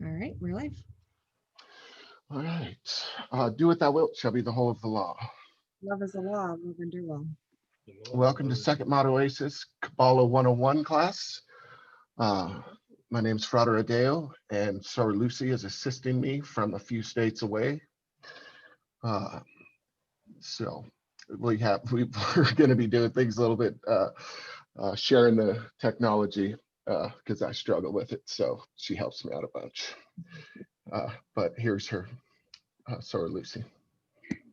All right, we're live. All right. Do what thou wilt shall be the whole of the law. Love is a law, love and do well. Welcome to Sekhet-Maat Oasis Qabalah 101 class. My name's Frater Audo, and Soror Lucy is assisting me from a few states away. So we're going to be doing things a little bit, sharing the technology because I struggle with it. So she helps me out a bunch. But here's her, Soror Lucy.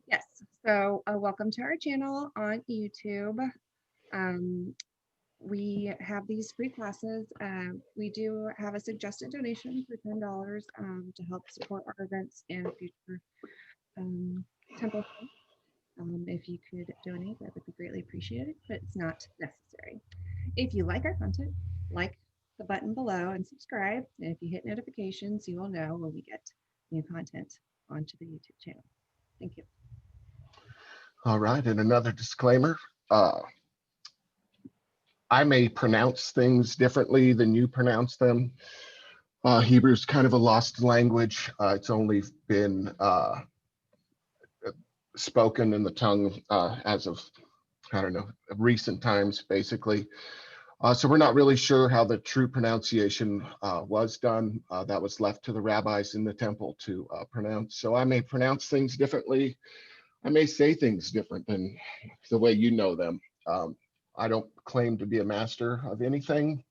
Yes, so welcome to our channel on YouTube. We have these free classes. We do have a suggested donation for $10 to help support our events and future temple. If you could donate, that would be greatly appreciated, but it's not necessary. If you like our content, like the button below and subscribe. And if you hit notifications, you will know when we get new content onto the YouTube channel. Thank you. All right, and another disclaimer. I may pronounce things differently than you pronounce them. Hebrew's kind of a lost language. It's only been spoken in the tongue as of, I don't know, recent times, basically. So we're not really sure how the true pronunciation was done. That was left to the rabbis in the temple to pronounce. So I may pronounce things differently. I may say things different than the way you know them. I don't claim to be a master of anything.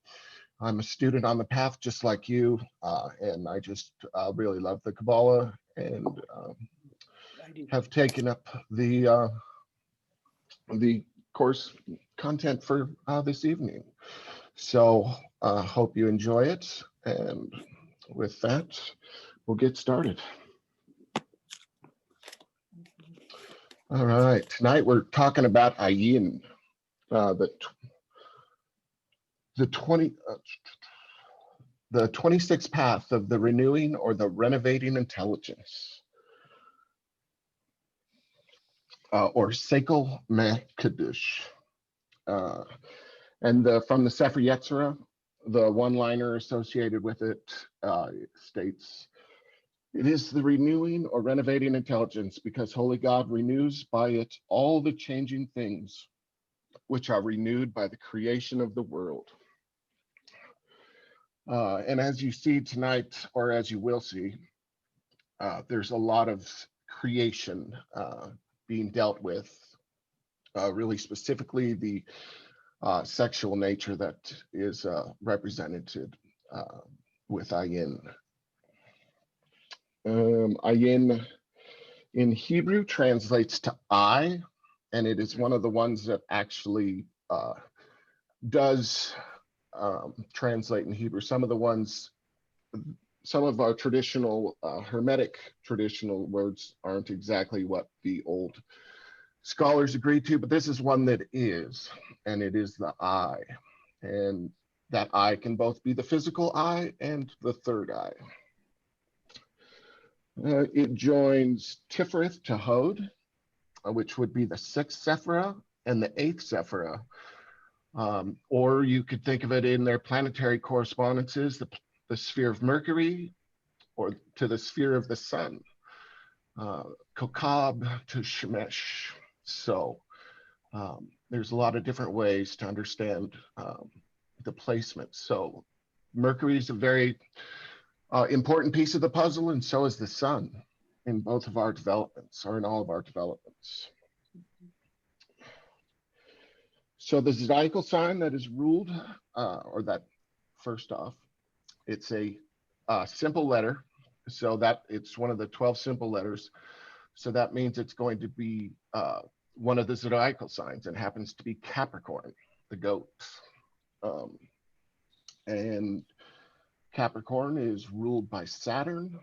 I'm a student on the path just like you, and I just really love the Qabalah and have taken up the course content for this evening. So hope you enjoy it, and with that, we'll get started. All right, tonight we're talking about Ayin, the 26th path of the renewing or the renovating intelligence, or Sekhet-Maat. And from the Sefer Yetzirah, the one-liner associated with it states, "It is the renewing or renovating intelligence, because Holy God renews by it all the changing things which are renewed by the creation of the world." And as you see tonight, or as you will see, there's a lot of creation being dealt with, really specifically the sexual nature that is represented with Ayin. Ayin in Hebrew translates to I, and it is one of the ones that actually does translate in Hebrew. Some of our traditional Hermetic traditional words aren't exactly what the old scholars agreed to, but this is one that is, and it is the I. And that I can both be the physical I and the third eye. It joins Tifereth to Hod, which would be the 6th Sephirah and the 8th Sephirah. Or you could think of it in their planetary correspondences, the sphere of Mercury, or to the sphere of the sun, Kokab to Shemesh. So there's a lot of different ways to understand the placement. So Mercury is a very important piece of the puzzle, and so is the sun in both of our developments, or in all of our developments. So the zodiacal sign that is ruled, or that first off, it's a simple letter. So that it's one of the 12 simple letters. So that means it's going to be one of the zodiacal signs, and happens to be Capricorn, the goat. And Capricorn is ruled by Saturn,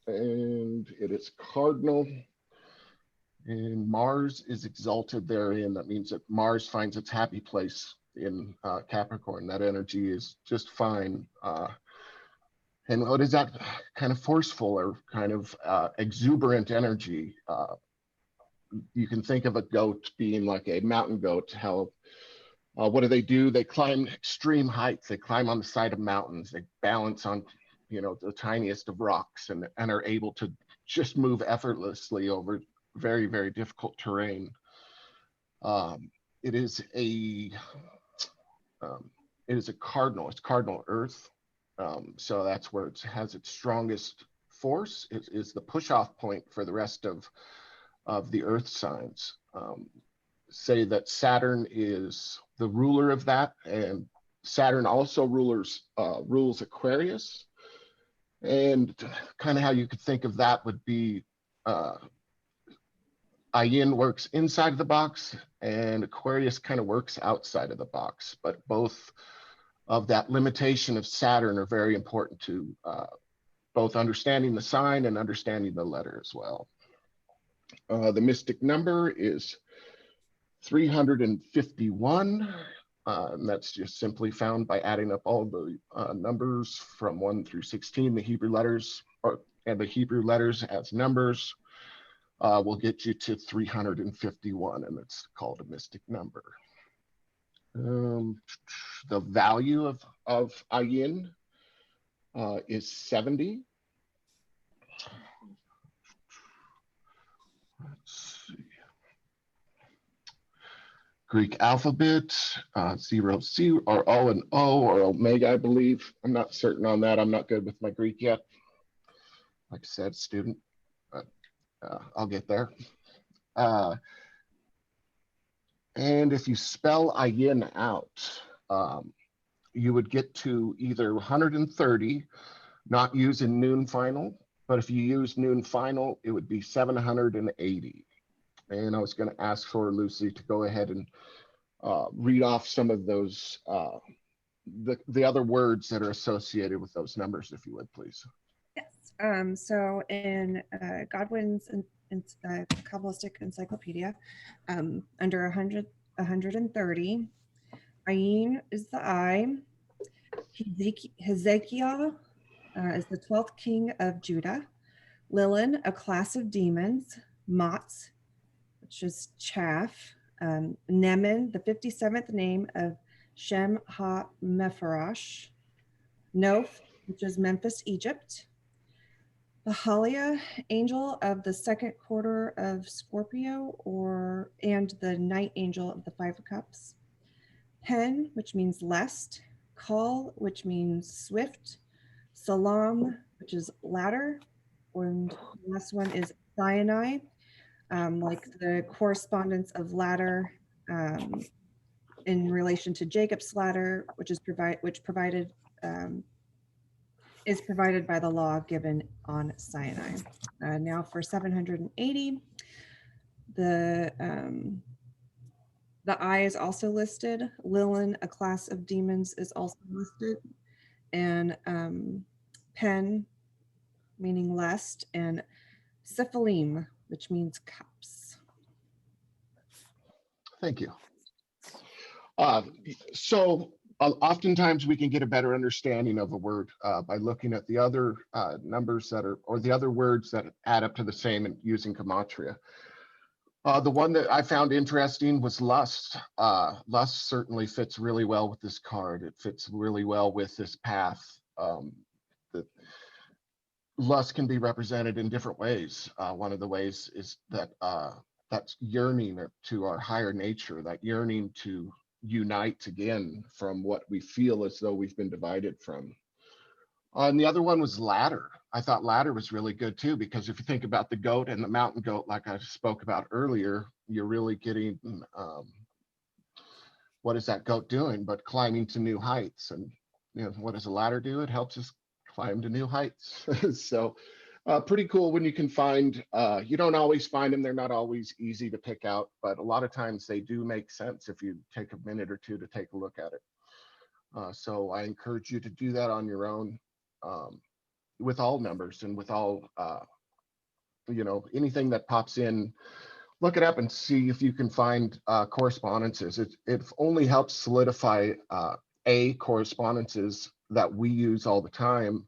and it is cardinal. And Mars is exalted therein. That means that Mars finds its happy place in Capricorn. That energy is just fine. And what is that kind of forceful or kind of exuberant energy? You can think of a goat being like a mountain goat. How, what do? They climb extreme heights. They climb on the side of mountains. They balance on the tiniest of rocks, and are able to just move effortlessly over very, very difficult terrain. It is a cardinal. It's cardinal earth. So that's where it has its strongest force. It is the push-off point for the rest of the earth signs. Say that Saturn is the ruler of that, and Saturn also rules Aquarius. And kind of how you could think of that would be Ayin works inside of the box, and Aquarius kind of works outside of the box. But both of that limitation of Saturn are very important to both understanding the sign and understanding the letter as well. The mystic number is 351. And that's just simply found by adding up all the numbers from 1 through 16, the Hebrew letters, and the Hebrew letters as numbers will get you to 351, and it's called a mystic number. The value of Ayin is 70. Let's see. Greek alphabet, 0, C, or O and O, or Omega, I believe. I'm not certain on that. I'm not good with my Greek yet. Like I said, student, but I'll get there. And if you spell Ayin out, you would get to either 130, not using noon final, but if you use noon final, it would be 780. And I was going to ask for Lucy to go ahead and read off some of those, the other words that are associated with those numbers, if you would, please. Yes. So in Godwin's Kabbalistic Encyclopedia, under 130, Ayin is the eye. Hezekiah is the 12th king of Judah. Lilin, a class of demons. Maat, which is chaff. Nemen, the 57th name of Shem Ha-Mepharash. Noph, which is Memphis, Egypt. The Halia, angel of the second quarter of Scorpio, and the night angel of the 5 of Cups. Pen, which means lest. Kal, which means swift. Salam, which is ladder. And the last one is Sinai, like the correspondence of ladder in relation to Jacob's ladder, which is provided by the law given on Sinai. Now for 780, the eye is also listed. Lilin, a class of demons, is also listed, and pen, meaning lest, and Sephalim, which means cups. Thank you. So oftentimes we can get a better understanding of a word by looking at the other numbers that are, or the other words that add up to the same and using gematria. The one that I found interesting was lust. Lust certainly fits really well with this card. It fits really well with this path. Lust can be represented in different ways. One of the ways is that that's yearning to our higher nature, that yearning to unite again from what we feel as though we've been divided from. And the other one was ladder. I thought ladder was really good too, because if you think about the goat and the mountain goat, like I spoke about earlier, you're really getting, what is that goat doing but climbing to new heights? And what does a ladder do? It helps us climb to new heights. So pretty cool when you can find, you don't always find them. They're not always easy to pick out, but a lot of times they do make sense if you take a minute or two to take a look at it. So I encourage you to do that on your own, with all numbers and with all, anything that pops in. Look it up and see if you can find correspondences. It only helps solidify correspondences that we use all the time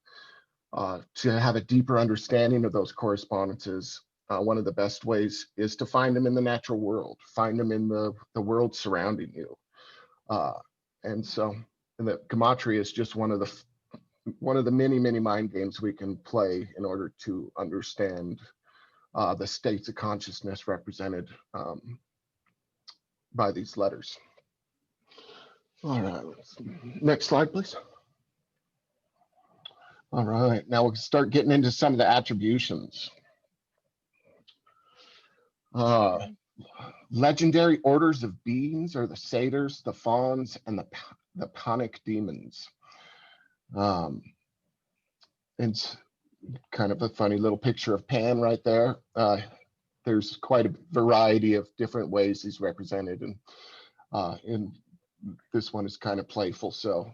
to have a deeper understanding of those correspondences. One of the best ways is to find them in the natural world, find them in the world surrounding you. And so the gematria is just one of one of the many, many mind games we can play in order to understand the states of consciousness represented by these letters. All right, next slide, please. All right, now we'll start getting into some of the attributions. Legendary orders of beings are the satyrs, the fauns, and the panic demons. It's kind of a funny little picture of Pan right there. There's quite a variety of different ways he's represented, and this one is kind of playful, so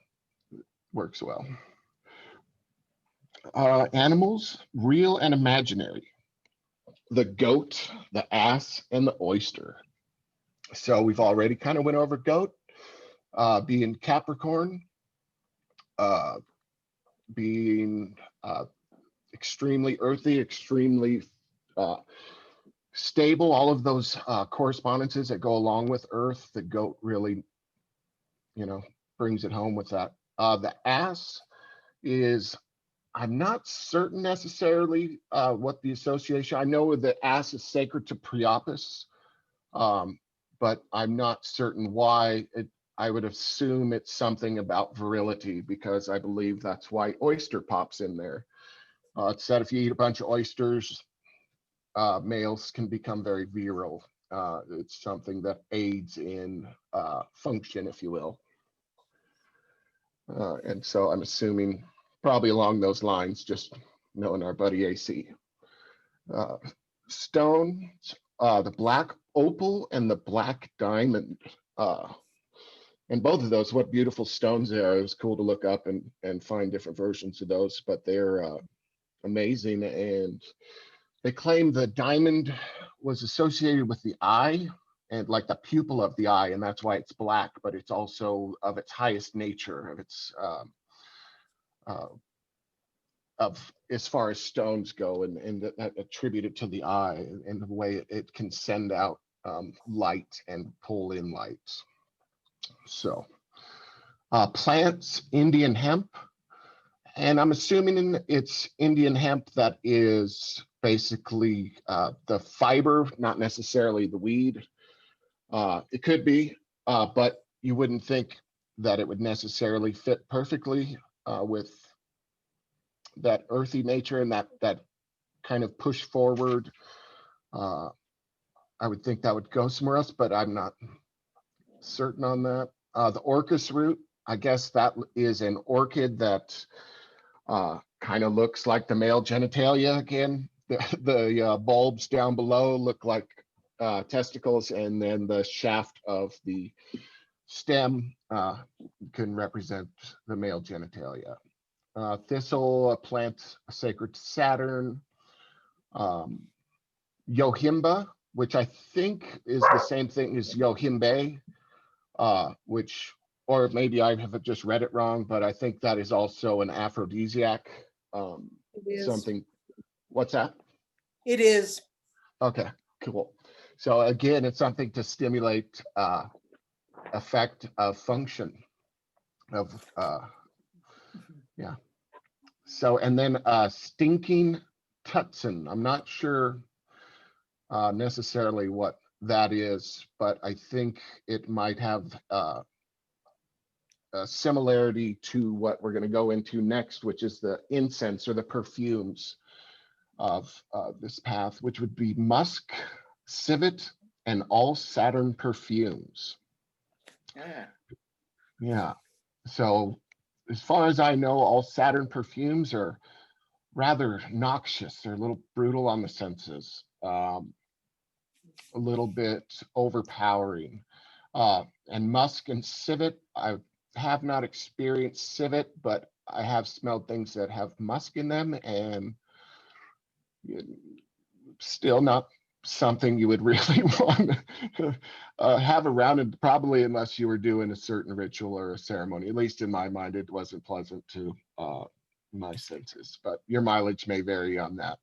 it works well. Animals, real and imaginary. The goat, the ass, and the oyster. So we've already kind of went over goat, being Capricorn, being extremely earthy, extremely stable, all of those correspondences that go along with Earth. The goat really, brings it home with that. The ass is, I'm not certain necessarily what the association, I know the ass is sacred to Priapus, but I'm not certain why. I would assume it's something about virility, because I believe that's why oyster pops in there. It's that if you eat a bunch of oysters, males can become very virile. It's something that aids in function, if you will. And so I'm assuming probably along those lines, just knowing our buddy AC. Stones, the black opal and the black diamond. And both of those, what beautiful stones they are. It was cool to look up and find different versions of those, but they're amazing. And they claim the diamond was associated with the eye and like the pupil of the eye, and that's why it's black, but it's also of its highest nature, of its of as far as stones go, and that attributed to the eye and the way it can send out light and pull in light. So plants, Indian hemp, and I'm assuming it's Indian hemp that is basically the fiber, not necessarily the weed. It could be, but you wouldn't think that it would necessarily fit perfectly with that earthy nature and that kind of push forward. I would think that would go somewhere else, but I'm not certain on that. The orchis root, I guess that is an orchid that kind of looks like the male genitalia again. The bulbs down below look like testicles, and then the shaft of the stem can represent the male genitalia. Thistle, a plant sacred to Saturn. Yohimba, which I think is the same thing as Yohimbe, which, or maybe I have just read it wrong, but I think that is also an aphrodisiac. Something. What's that? It is. Okay, cool. So again, it's something to stimulate effect of function of yeah. So, and then stinking Tutson. I'm not sure necessarily what that is, but I think it might have a similarity to what we're going to go into next, which is the incense or the perfumes of this path, which would be musk, civet, and all Saturn perfumes. Yeah. So as far as I know, all Saturn perfumes are rather noxious. They're a little brutal on the senses, a little bit overpowering. And musk and civet, I have not experienced civet, but I have smelled things that have musk in them, and still not something you would really want to have around, and probably unless you were doing a certain ritual or a ceremony. At least in my mind, it wasn't pleasant to my senses, but your mileage may vary on that.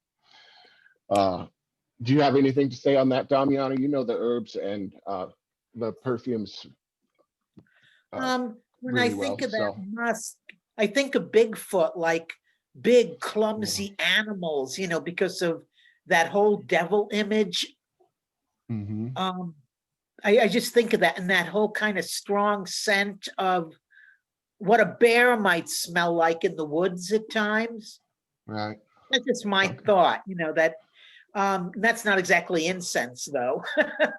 Do you have anything to say on that, Damiana? You know the herbs and the perfumes When really I think well, about so. musk, I think of Bigfoot like big, clumsy animals, you know, because of that whole devil image. Mhm. I just think of that, and that whole kind of strong scent of what a bear might smell like in the woods at times. Right. That's just my Okay. thought, you know, that that's not exactly incense though,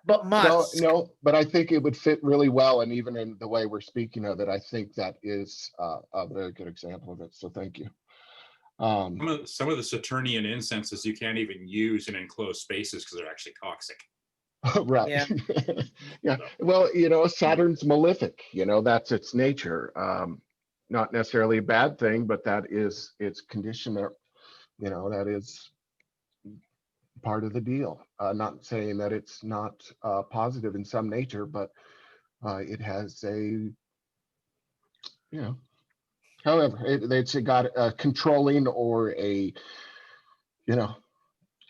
but No, musk. no, but I think it would fit really well, and even in the way we're speaking of it, I think that is a very good example of it. So thank you. Some of the Saturnian incenses you can't even use in enclosed spaces because they're actually toxic. Right. Yeah. Yeah. Well, you know, Saturn's malefic. You know, that's its nature. Not necessarily a bad thing, but that is its conditioner. You know, that is part of the deal. Not saying that it's not positive in some nature, but it has a, you know, however, it's got a controlling or a, you know,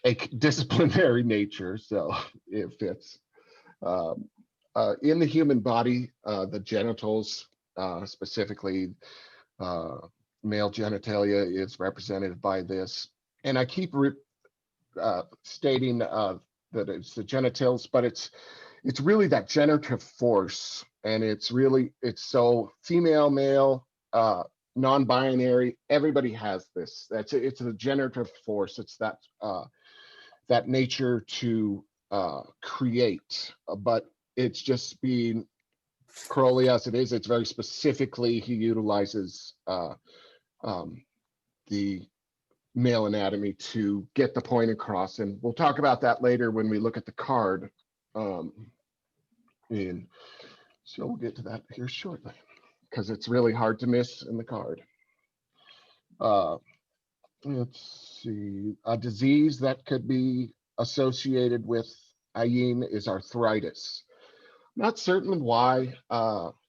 a disciplinary nature. So it fits. In the human body, the genitals, specifically male genitalia, is represented by this. And I keep stating that it's the genitals, but it's really that generative force, and it's so female, male, non-binary. Everybody has this. It's a generative force. It's that nature to create, but it's just being Crowley as it is. It's very specifically, he utilizes the male anatomy to get the point across, and we'll talk about that later when we look at the card. And so we'll get to that here shortly, because it's really hard to miss in the card. Let's see, a disease that could be associated with Ayin is arthritis. Not certain why,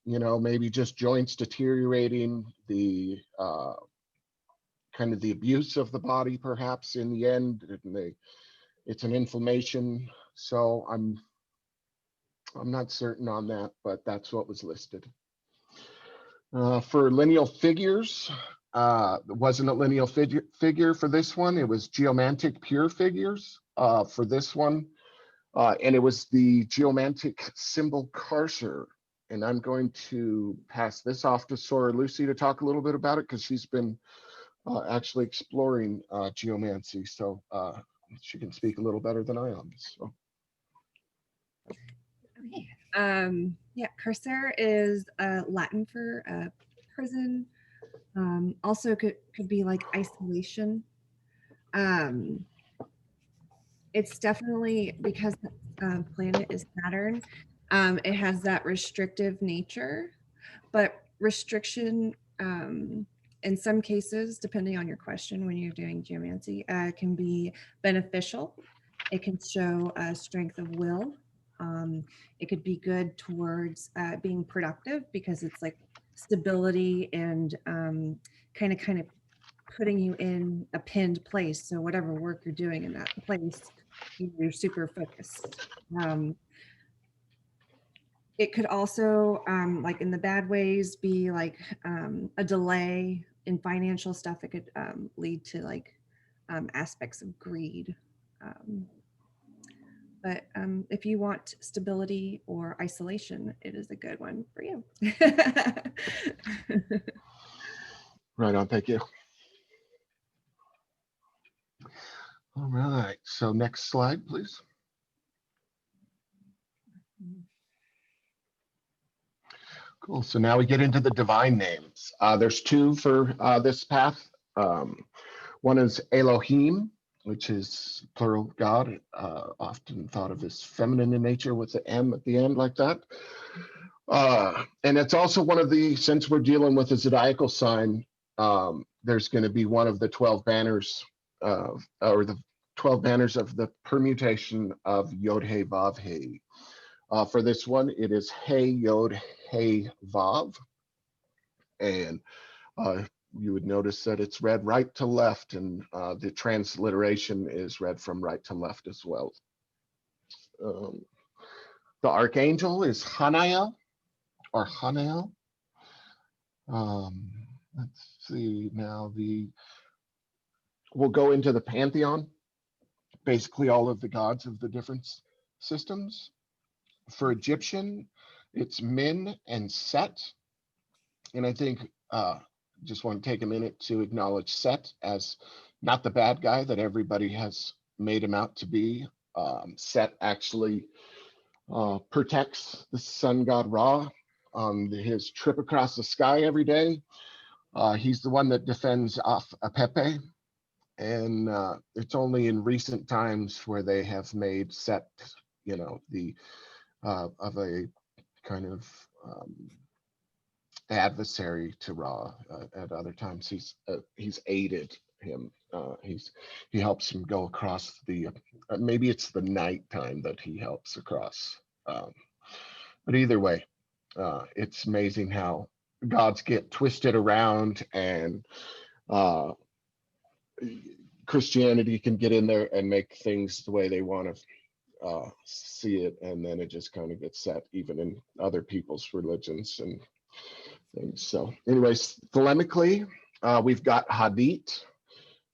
you know, maybe just joints deteriorating, the kind of the abuse of the body, perhaps in the end, and it's an inflammation. So I'm not certain on that, but that's what was listed. For lineal figures, it wasn't a lineal figure for this one. It was geomantic pure figures for this one. And it was the geomantic symbol Karser. And I'm going to pass this off to Soror Lucy to talk a little bit about it, because she's been actually exploring geomancy. So she can speak a little better than I am. So. Okay. Yeah, Carcer is Latin for prison. Also could be like isolation. It's definitely because the planet is Saturn. It has that restrictive nature, but restriction in some cases, depending on your question when you're doing geomancy, can be beneficial. It can show a strength of will. It could be good towards being productive, because it's like stability and kind of putting you in a pinned place. So whatever work you're doing in that place, you're super focused. It could also, like in the bad ways, be like a delay in financial stuff. It could lead to like aspects of greed. But if you want stability or isolation, it is a good one for you. Right on, thank you. All right, so next slide, please. Cool, so now we get into the divine names. There's two for this path. One is Elohim, which is plural God, often thought of as feminine in nature with the M at the end like that. And it's also one of the, since we're dealing with a zodiacal sign, there's going to be one of the 12 banners, or the 12 banners of the permutation of Yod He Vav He. For this one, it is He Yod He Vav, and you would notice that it's read right to left, and the transliteration is read from right to left as well. The archangel is Hanael, or Hanael. let's see now, we'll go into the pantheon, basically all of the gods of the different systems. For Egyptian, it's Min and Set. And I think just want to take a minute to acknowledge Set as not the bad guy that everybody has made him out to be. Set actually protects the sun god Ra on his trip across the sky every day. He's the one that defends off Apepe. And it's only in recent times where they have made Set, the of a kind of adversary to Ra. At other times, he's aided him. He helps him go across the. Maybe it's the night time that he helps across. But either way, it's amazing how gods get twisted around, and Christianity can get in there and make things the way they want to see it, and then it just kind of gets set even in other people's religions and things. So anyways, polemically, we've got Hadith,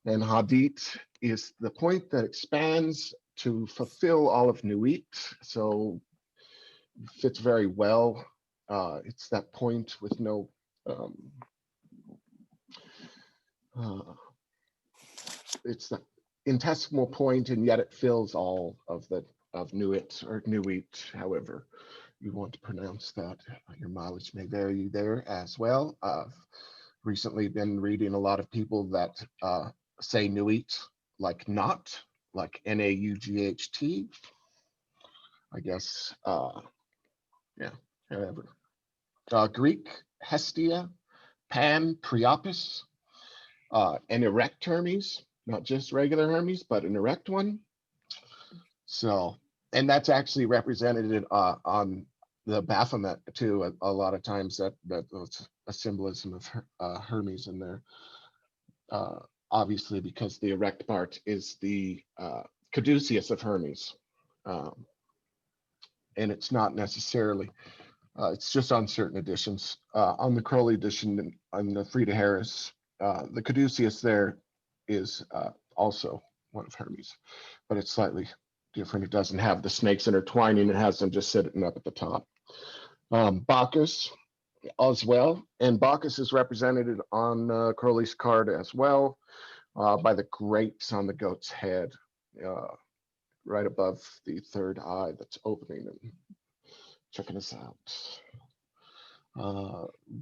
and Hadith is the point that expands to fulfill all of Nuit. So fits very well. It's that point with no it's the integral point, and yet it fills all of Nuit or Nuit, however you want to pronounce that. Your mileage may vary there as well. I've recently been reading a lot of people that say Nuit like not, like N-A-U-G-H-T. I guess, yeah, however. Greek, Hestia, Pan, Priapus, an erect Hermes, not just regular Hermes, but an erect one. So, and that's actually represented on the Baphomet too. A lot of times that's a symbolism of Hermes in there. Obviously, because the erect part is the caduceus of Hermes. And it's not necessarily, it's just on certain editions. On the Crowley edition, on the Frida Harris, the caduceus there is also one of Hermes, but it's slightly different. It doesn't have the snakes intertwining, it has them just sitting up at the top. Bacchus as well, and Bacchus is represented on Crowley's card as well by the grapes on the goat's head, right above the third eye that's opening and checking us out.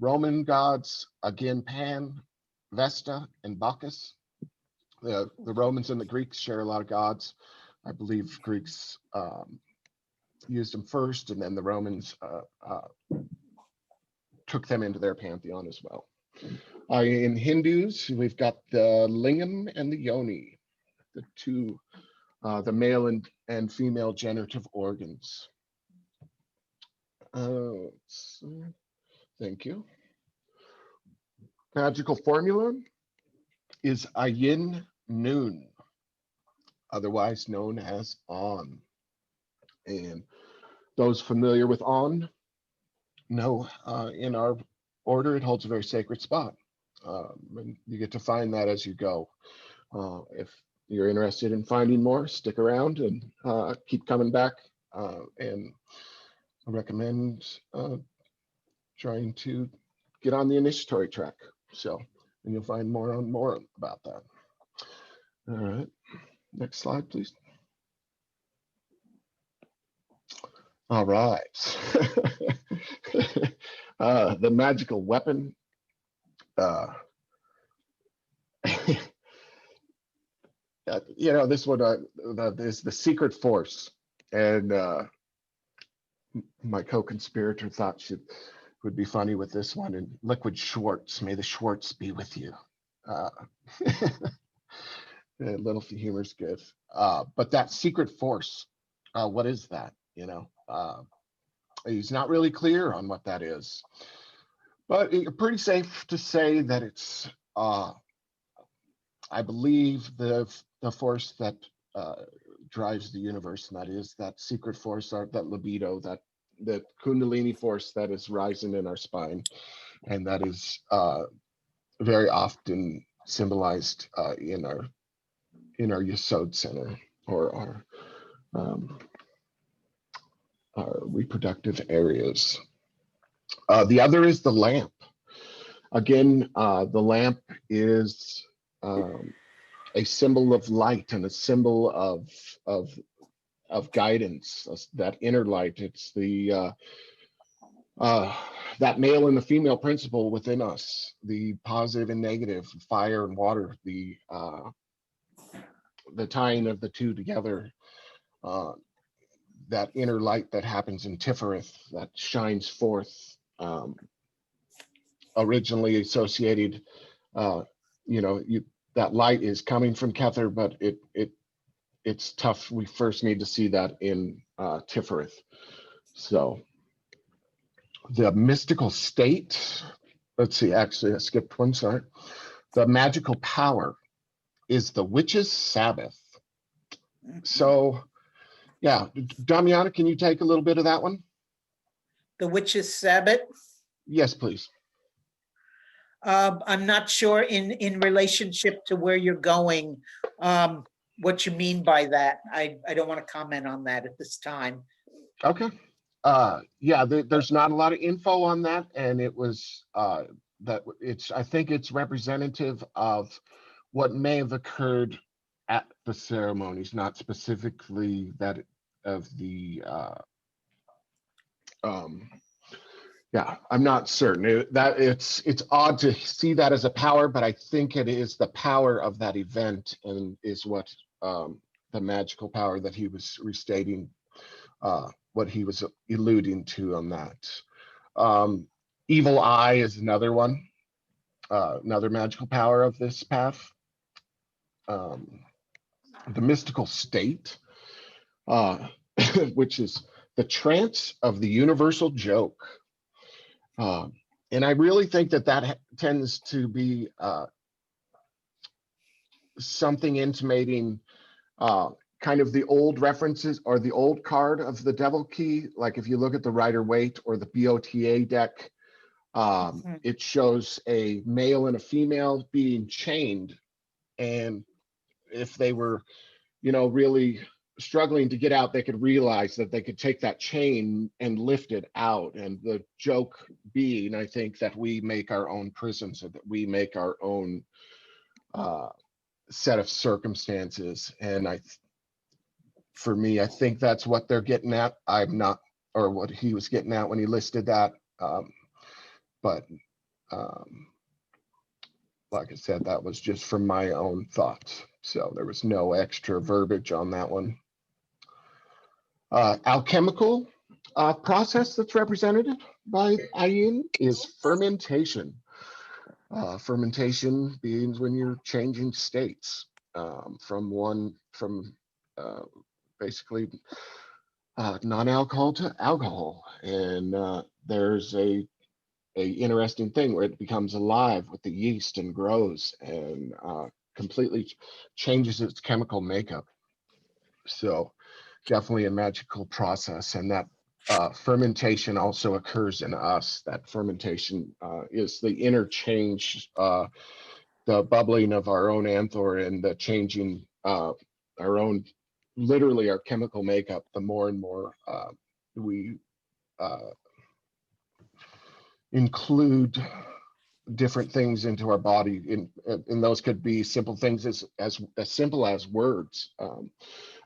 Roman gods, again, Pan, Vesta, and Bacchus. The Romans and the Greeks share a lot of gods. I believe Greeks used them first, and then the Romans took them into their pantheon as well. In Hindus, we've got the lingam and the yoni, the two, the male and female generative organs. Thank you. Magical formula is Ayin Noon, otherwise known as On. And those familiar with On know in our order, it holds a very sacred spot. And you get to find that as you go. If you're interested in finding more, stick around and keep coming back. And I recommend trying to get on the initiatory track. So, and you'll find more about that. All right, next slide, please. All right. The magical weapon. This one is the secret force, and my co-conspirator thought would be funny with this one. And liquid Schwartz, may the Schwartz be with you. A little humor's good, but that secret force, what is that? He's not really clear on what that is, but it's pretty safe to say that it's, I believe, the force that drives the universe, and that is that secret force, that libido, that Kundalini force that is rising in our spine, and that is very often symbolized in our Yesod center, or our reproductive areas. The other is the lamp. Again, the lamp is a symbol of light and a symbol of guidance, that inner light. It's the that male and the female principle within us, the positive and negative, fire and water, the tying of the two together, that inner light that happens in Tifereth that shines forth, originally associated, that light is coming from Kether, but it's tough. We first need to see that in Tifereth. So the mystical state, let's see, actually I skipped one, sorry. The magical power is the witch's Sabbath. So yeah, Damiana, can you take a little bit of that one? The witch's Sabbath? Yes, please. I'm not sure in relationship to where you're going, what you mean by that. I don't want to comment on that at this time. Okay. Yeah, there's not a lot of info on that, and it was I think it's representative of what may have occurred at the ceremonies, not specifically that of the yeah, I'm not certain. It's odd to see that as a power, but I think it is the power of that event, and is what the magical power that he was restating, what he was alluding to on that. Evil eye is another one, another magical power of this path. The mystical state, which is the trance of the universal joke. And I really think that tends to be something intimating kind of the old references, or the old card of the devil key. Like if you look at the Rider-Waite or the BOTA deck, it shows a male and a female being chained. And if they were, really struggling to get out, they could realize that they could take that chain and lift it out. And the joke being, I think, that we make our own prison, so that we make our own set of circumstances. And for me, I think that's what they're getting at. I'm not, or what he was getting at when he listed that. But like I said, that was just from my own thoughts. So there was no extra verbiage on that one. Alchemical process that's represented by Ayin is fermentation. Fermentation means when you're changing states from basically non-alcohol to alcohol. And there's a interesting thing where it becomes alive with the yeast and grows and completely changes its chemical makeup. So definitely a magical process, and that fermentation also occurs in us. That fermentation is the interchange, the bubbling of our own anther, and the changing our own, literally our chemical makeup. The more and more we include different things into our body, and those could be simple things as simple as words.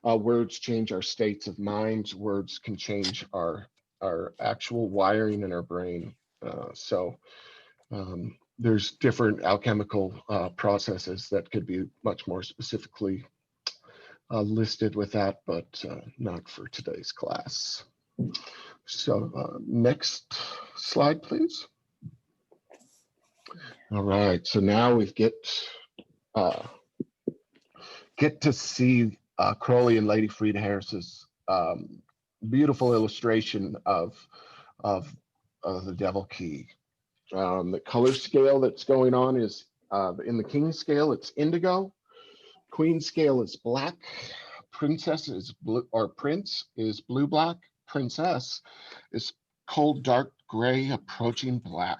Words change our states of mind. Words can change our actual wiring in our brain. So there's different alchemical processes that could be much more specifically listed with that, but not for today's class. So next slide, please. All right, so now we get to see Crowley and Lady Frida Harris's beautiful illustration of the devil key. The color scale that's going on is in the king scale, it's indigo. Queen scale is black. Princess is blue, or prince is blue black. Princess is cold dark gray approaching black.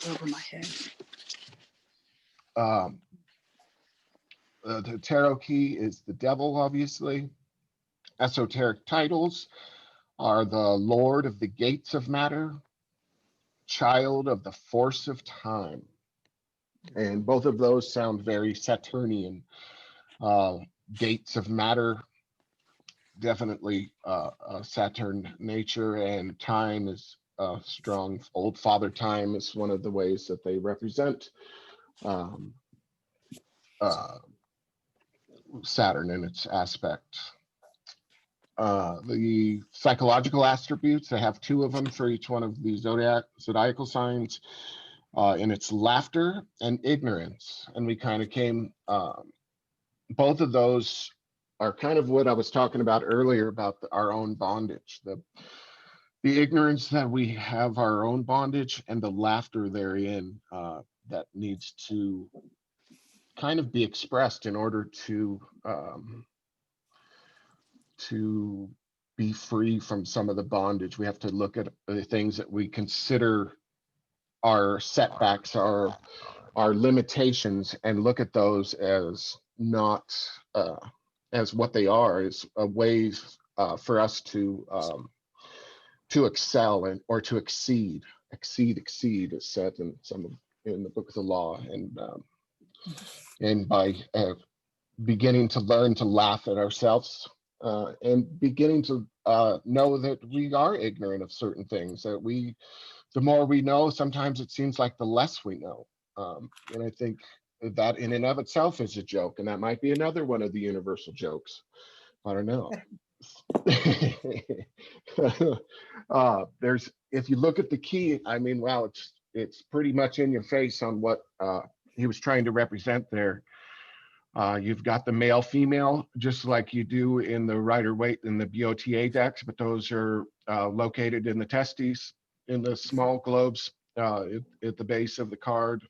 Over my head. The tarot key is the devil, obviously. Esoteric titles are the Lord of the Gates of Matter, Child of the Force of Time. And both of those sound very Saturnian. Gates of Matter, definitely Saturn nature, and time is strong. Old Father Time is one of the ways that they represent Saturn in its aspect. The psychological attributes, they have two of them for each one of the zodiacal signs, and it's laughter and ignorance. And we kind of came, both of those are kind of what I was talking about earlier about our own bondage, the ignorance that we have our own bondage, and the laughter therein that needs to kind of be expressed in order to be free from some of the bondage. We have to look at the things that we consider our setbacks, our limitations, and look at those as not as what they are, as ways for us to excel and or to exceed is said in in the book of the law, and by beginning to learn to laugh at ourselves, and beginning to know that we are ignorant of certain things, that the more we know, sometimes it seems like the less we know. And I think that in and of itself is a joke, and that might be another one of the universal jokes. I don't know. If you look at the key, I mean, wow, it's pretty much in your face on what he was trying to represent there. You've got the male female, just like you do in the Rider-Waite and the BOTA decks, but those are located in the testes, in the small globes at the base of the card.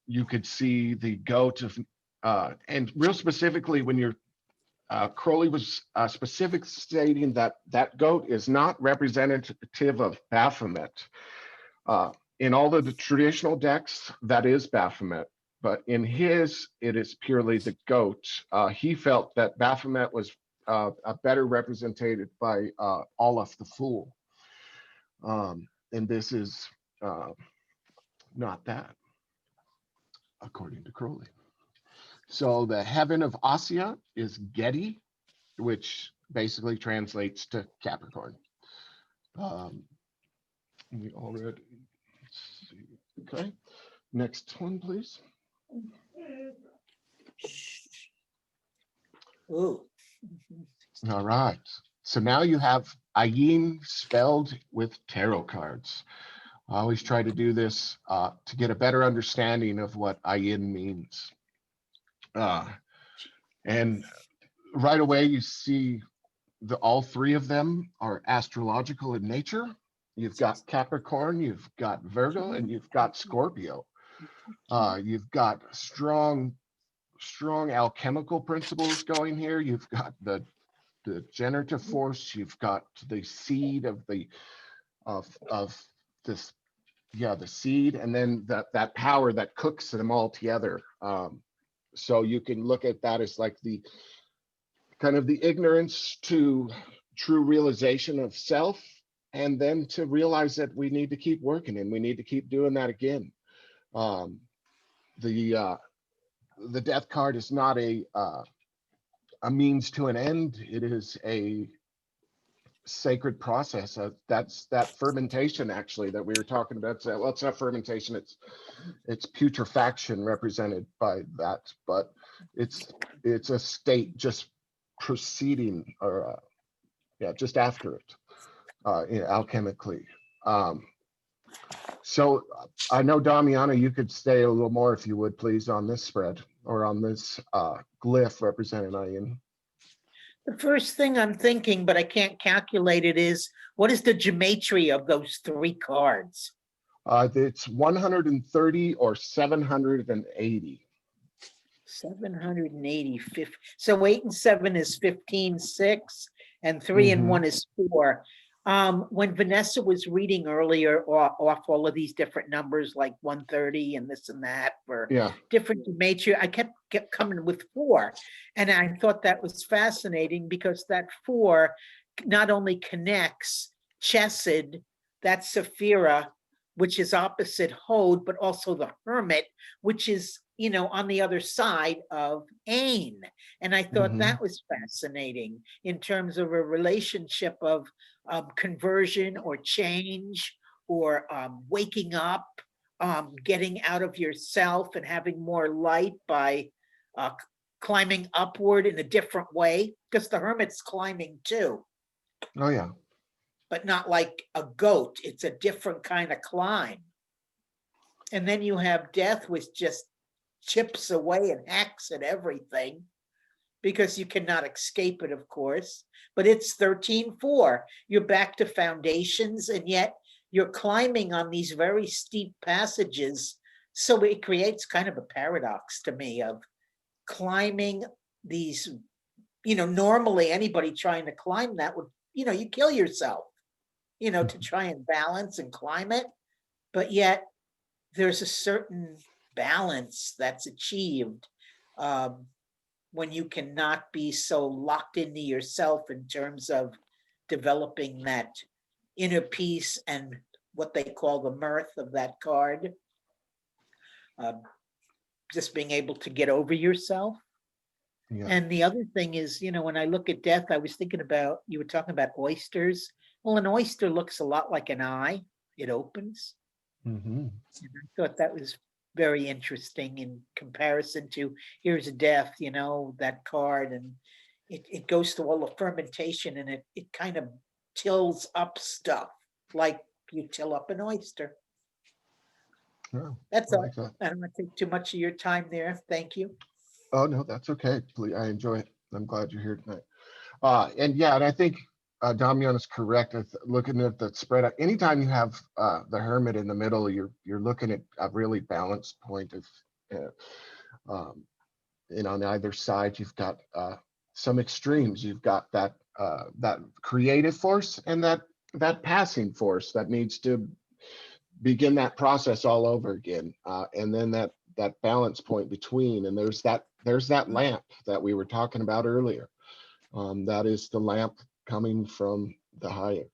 You could see the goat of, and real specifically when you're, Crowley was specific stating that that goat is not representative of Baphomet. In all of the traditional decks, that is Baphomet. But in his, it is purely the goat. He felt that Baphomet was better represented by Olaf the Fool. And this is not that, according to Crowley. So the heaven of Ossia is Gedi, which basically translates to Capricorn. We already, let's see. Okay, next one, please. Ooh. All right. So now you have Ayin spelled with tarot cards. I always try to do this to get a better understanding of what Ayin means. And right away, you see all three of them are astrological in nature. You've got Capricorn, you've got Virgo, and you've got Scorpio. You've got strong alchemical principles going here. You've got the generative force. You've got the seed of this, the seed, and then that power that cooks them all together. So you can look at that as like the kind of the ignorance to true realization of self, and then to realize that we need to keep working and we need to keep doing that again. The death card is not a means to an end. It is a sacred process. That's that fermentation actually that we were talking about. So, well, it's not fermentation, it's putrefaction represented by that, but it's a state just proceeding, or just after it, alchemically. So I know, Damiana, you could say a little more if you would, please, on this spread or on this glyph representing Ayin. The first thing I'm thinking, but I can't calculate it, is what is the gematria of those three cards? It's 130 or 780. 780. So 8 and 7 is 15, 6, and 3 and 1 is 4. When Vanessa was reading earlier off all of these different numbers, like 130 and this and that for Yeah. different gematria, I kept coming with 4. And I thought that was fascinating because that 4 not only connects Chesed, that Sephira, which is opposite Hod, but also the Hermit, which is, you know, on the other side of Ayin. And I thought that was fascinating in terms of a relationship of conversion or change or waking up, getting out of yourself and having more light by climbing upward in a different way, because the Hermit's climbing too, Oh yeah. but not like a goat. It's a different kind of climb. And then you have death, which just chips away and hacks at everything because you cannot escape it, of course. But it's 13-4. You're back to foundations, and yet you're climbing on these very steep passages. So it creates kind of a paradox to me of climbing these, you know, normally anybody trying to climb that would, you know, you kill yourself, you know, to try and balance and climb it. But yet there's a certain balance that's achieved when you cannot be so locked into yourself in terms of developing that inner peace and what they call the mirth of that card. Just being able to get over yourself. Yeah. And the other thing is, you know, when I look at death, I was thinking about, you were talking about oysters. Well, an oyster looks a lot like an eye. It opens. Mm-hmm. And I thought that was very interesting in comparison to here's a death, you know, that card, and it goes through all the fermentation and it kind of tills up stuff like you till up an oyster. Yeah, That's I all. like that. I don't want to take too much of your time there. Thank you. Oh no, that's okay. I enjoy it. I'm glad you're here tonight. And yeah, and I think Damian is correct. Looking at the spread out, anytime you have the Hermit in the middle, you're looking at a really balanced point of, and on either side, you've got some extremes. You've got that creative force and that passing force that needs to begin that process all over again, and then that balance point between. And there's that lamp that we were talking about earlier. That is the lamp coming from the higher.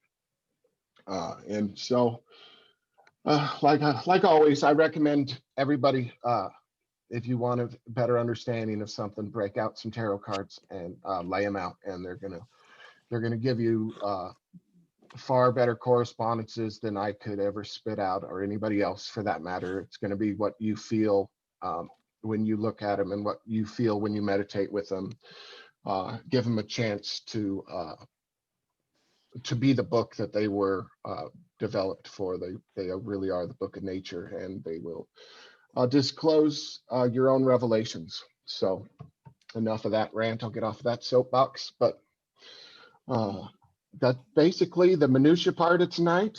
And so, like always, I recommend everybody, if you want a better understanding of something, break out some tarot cards and lay them out, and they're gonna give you far better correspondences than I could ever spit out, or anybody else for that matter. It's going to be what you feel when you look at them and what you feel when you meditate with them. Give them a chance to be the book that they were developed for. They really are the book of nature, and they will disclose your own revelations. So enough of that rant. I'll get off of that soapbox, but that's basically the minutia part of tonight.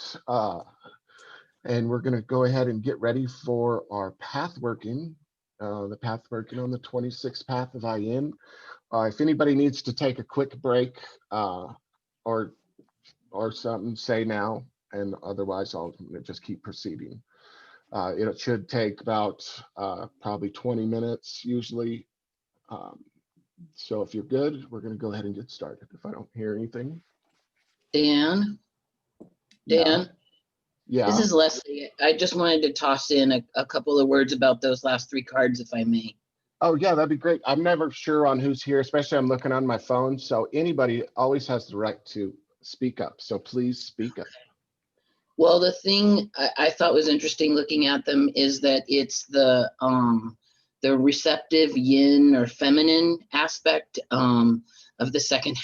And we're going to go ahead and get ready for our pathworking, the pathworking on the 26th Path of Ayin. If anybody needs to take a quick break or something, say now, and otherwise I'll just keep proceeding. It should take about probably 20 minutes usually. So if you're good, we're going to go ahead and get started. If I don't hear anything. Dan, Yeah. this is Leslie. I just wanted to toss in a couple of words about those last 3 cards, if I may. Oh yeah, that'd be great. I'm never sure on who's here, especially I'm looking on my phone. So anybody always has the right to speak up. So please speak up. Well, the thing I thought was interesting looking at them is that it's the receptive yin or feminine aspect of the second,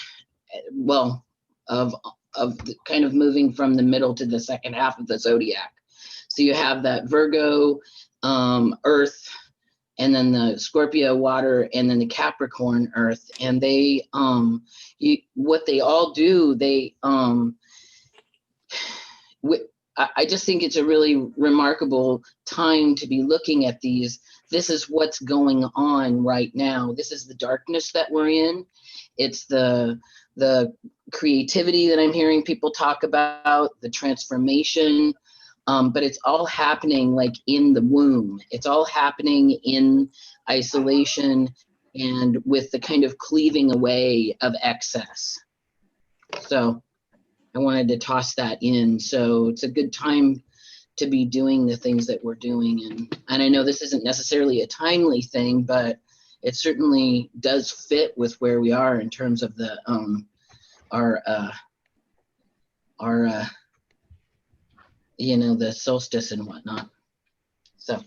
well, of the kind of moving from the middle to the second half of the zodiac. So you have that Virgo, earth, and then the Scorpio water, and then the Capricorn earth. And they, what they all do, they, I just think it's a really remarkable time to be looking at these. This is what's going on right now. This is the darkness that we're in. It's the creativity that I'm hearing people talk about, the transformation, but it's all happening like in the womb. It's all happening in isolation and with the kind of cleaving away of excess. So I wanted to toss that in. So it's a good time to be doing the things that we're doing. And I know this isn't necessarily a timely thing, but it certainly does fit with where we are in terms of the our you know, the solstice and whatnot. So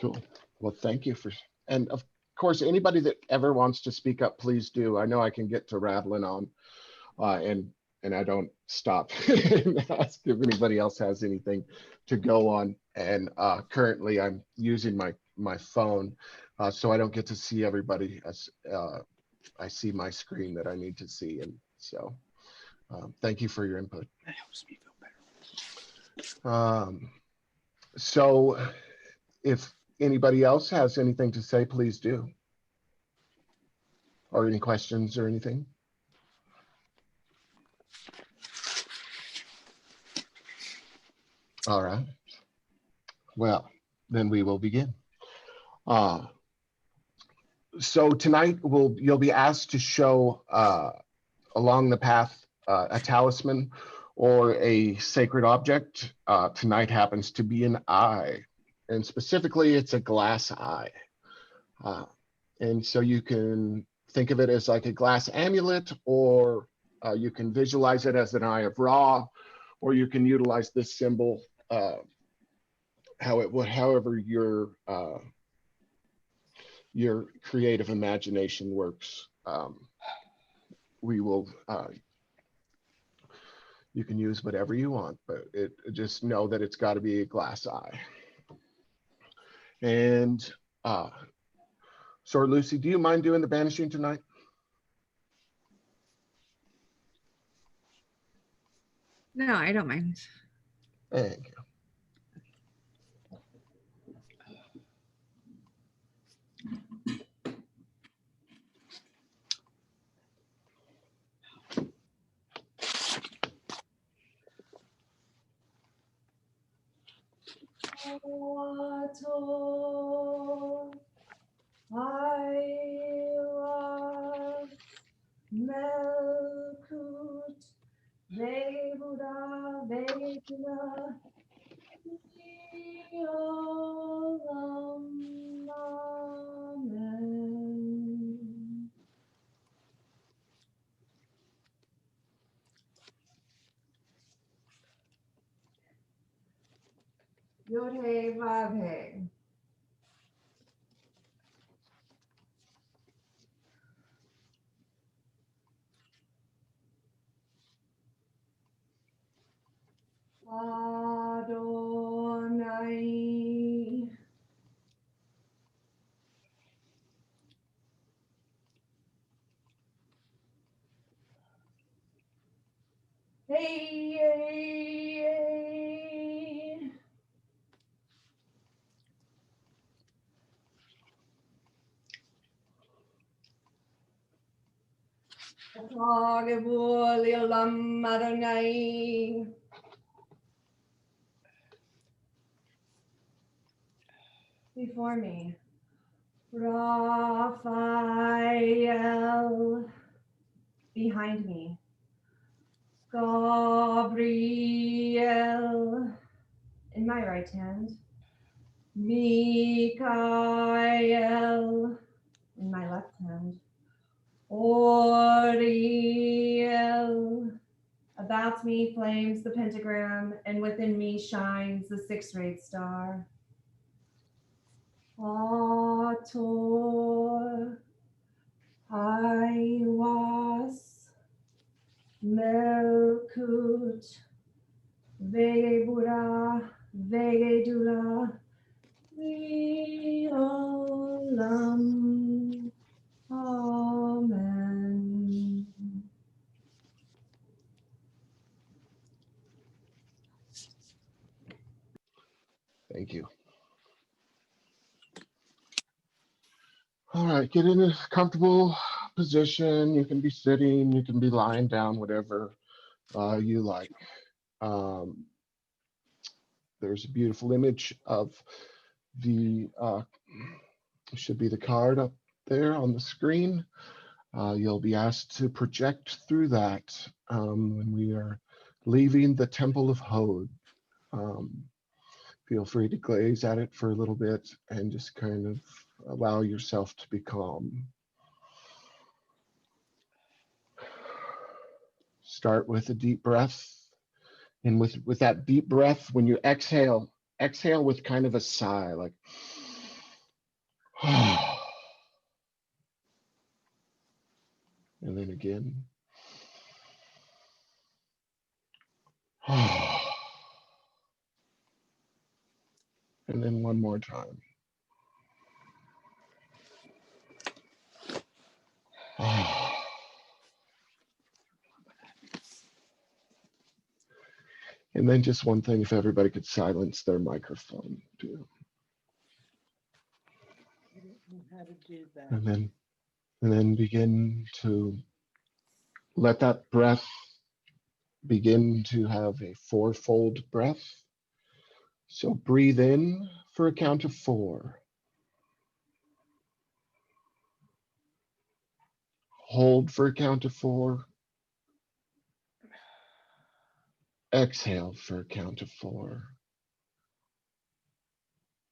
Cool. Well, thank you for, and of course, anybody that ever wants to speak up, please do. I know I can get to rattling on, and I don't stop and ask if anybody else has anything to go on. And currently, I'm using my phone, so I don't get to see everybody as I see my screen that I need to see. And so, thank you for your input. That helps me feel better. So if anybody else has anything to say, please do. Or any questions or anything? All right. Well, then we will begin. So tonight you'll be asked to show along the path a talisman or a sacred object. Tonight happens to be an eye, and specifically it's a glass eye. And so you can think of it as like a glass amulet, or you can visualize it as an eye of Ra, or you can utilize this symbol however your creative imagination works. We will you can use whatever you want, but just know that it's got to be a glass eye. And Soror Lucy, do you mind doing the banishing tonight? No, I don't mind. Thank you. Pathworking, Ayin, Melkut, Vebuda, Vegula, Olam, Amen. Yod-Heh, Vav-Heh. Adonai. Hey, hey, hey. Atagevul Olam Adonai. Before me, Raphael. Behind me, Gabriel. In my right hand, Mikael. In my left hand, Audeo. About me flames the pentagram, and within me shines the six-rayed star. Ator, Aiwas, Melkut, Vegebura, Vegedula, Olam. Amen. Thank you. All right, get in a comfortable position. You can be sitting, you can be lying down, whatever you like. There's a beautiful image of the, should be the card up there on the screen. You'll be asked to project through that when we are leaving the Temple of Hod. Feel free to glaze at it for a little bit and just kind of allow yourself to be calm. Start with a deep breath. And with that deep breath, when you exhale, exhale with kind of a sigh, like, and then again. And then one more time. And then just one thing, if everybody could silence their microphone too. I don't know how to do that. And then begin to let that breath begin to have a fourfold breath. So breathe in for a count of 4. Hold for a count of 4. Exhale for a count of 4.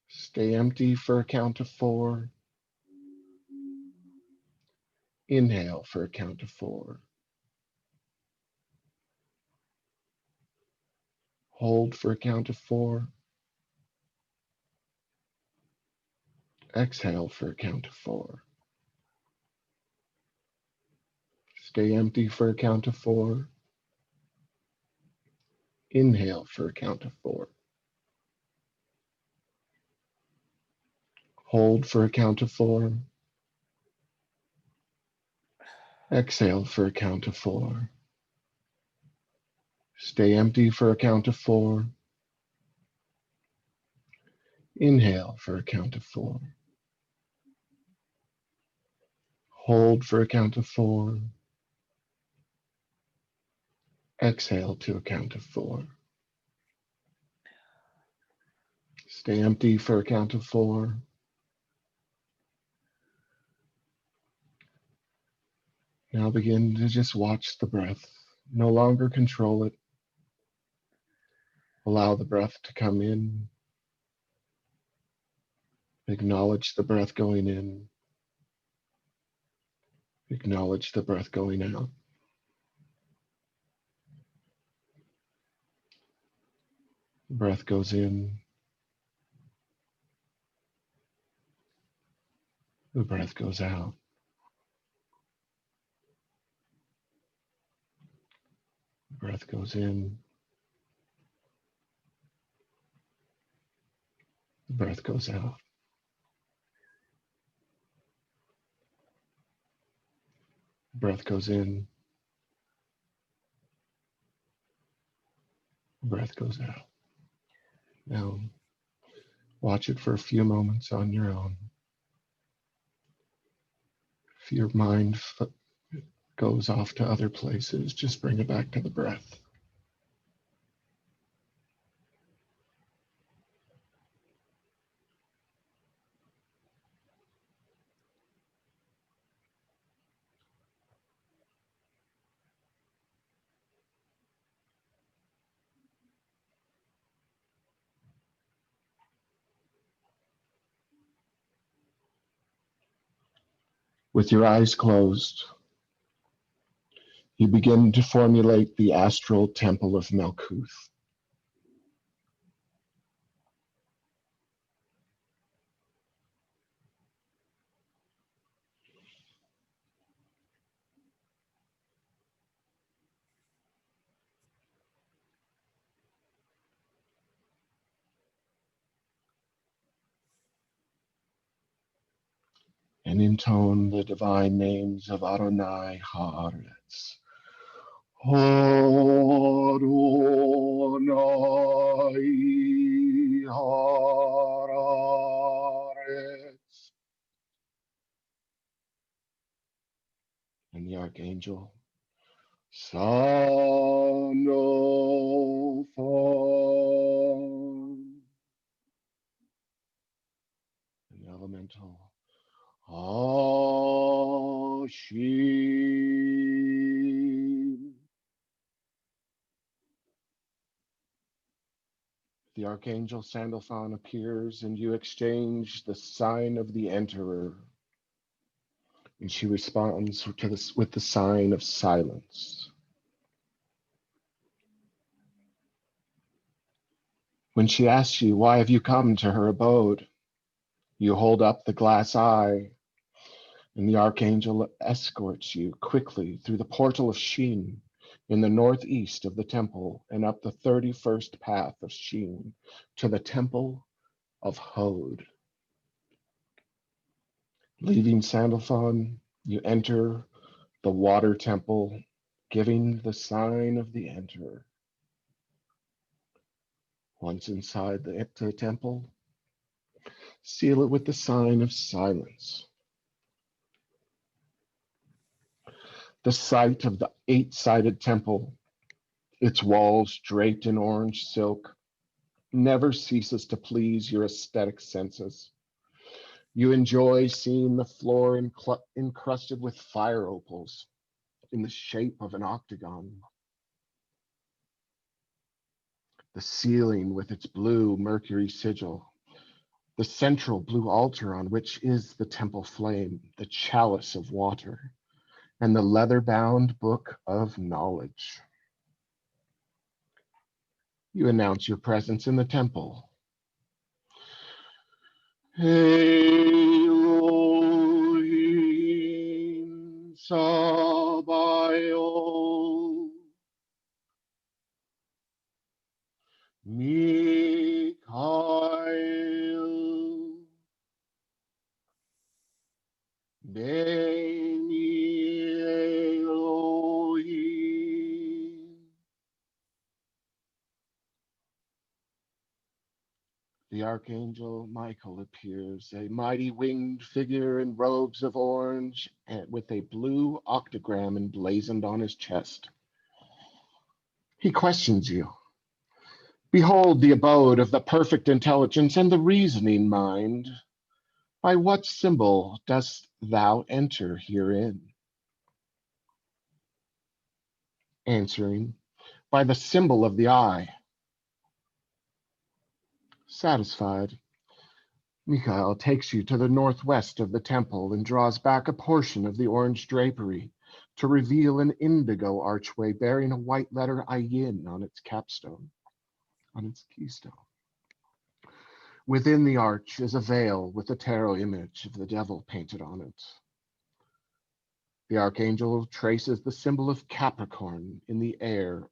Stay empty for a count of 4. Inhale for a count of 4. Hold for a count of 4. Exhale for a count of 4. Stay empty for a count of 4. Inhale for a count of 4. Hold for a count of 4. Exhale for a count of 4. Stay empty for a count of 4. Inhale for a count of 4. Hold for a count of 4. Exhale to a count of 4. Stay empty for a count of 4. Now begin to just watch the breath. No longer control it. Allow the breath to come in. Acknowledge the breath going in. Acknowledge the breath going out. The breath goes in. The breath goes out. The breath goes in. The breath goes out. The breath goes in. The breath goes out. Now, watch it for a few moments on your own. If your mind goes off to other places, just bring it back to the breath. With your eyes closed, you begin to formulate the astral temple of Malkuth. And intone the divine names of Adonai Haaretz. Adonai Haaretz. And the archangel, Sandalphon. And the elemental, Ashim. The archangel Sandalphon appears, and you exchange the sign of the Enterer. And she responds to this with the sign of silence. When she asks you, why have you come to her abode? You hold up the glass eye, and the archangel escorts you quickly through the portal of Shin in the northeast of the temple and up the 31st path of Shin to the temple of Hod. Leaving Sandalphon, you enter the water temple, giving the sign of the Enterer. Once inside the temple, seal it with the sign of silence. The site of the 8-sided temple, its walls draped in orange silk, never ceases to please your aesthetic senses. You enjoy seeing the floor encrusted with fire opals in the shape of an octagon. The ceiling with its blue mercury sigil, the central blue altar on which is the temple flame, the chalice of water, and the leather-bound book of knowledge. You announce your presence in the temple. Elohim Sabaoth, Mikael, Beni Elohim. The archangel Michael appears, a mighty winged figure in robes of orange and with a blue octagram emblazoned on his chest. He questions you. Behold the abode of the perfect intelligence and the reasoning mind. By what symbol dost thou enter herein? Answering, by the symbol of the eye. Satisfied, Michael takes you to the northwest of the temple and draws back a portion of the orange drapery to reveal an indigo archway bearing a white letter Ayin on its capstone, on its keystone. Within the arch is a veil with a tarot image of the devil painted on it. The archangel traces the symbol of Capricorn in the air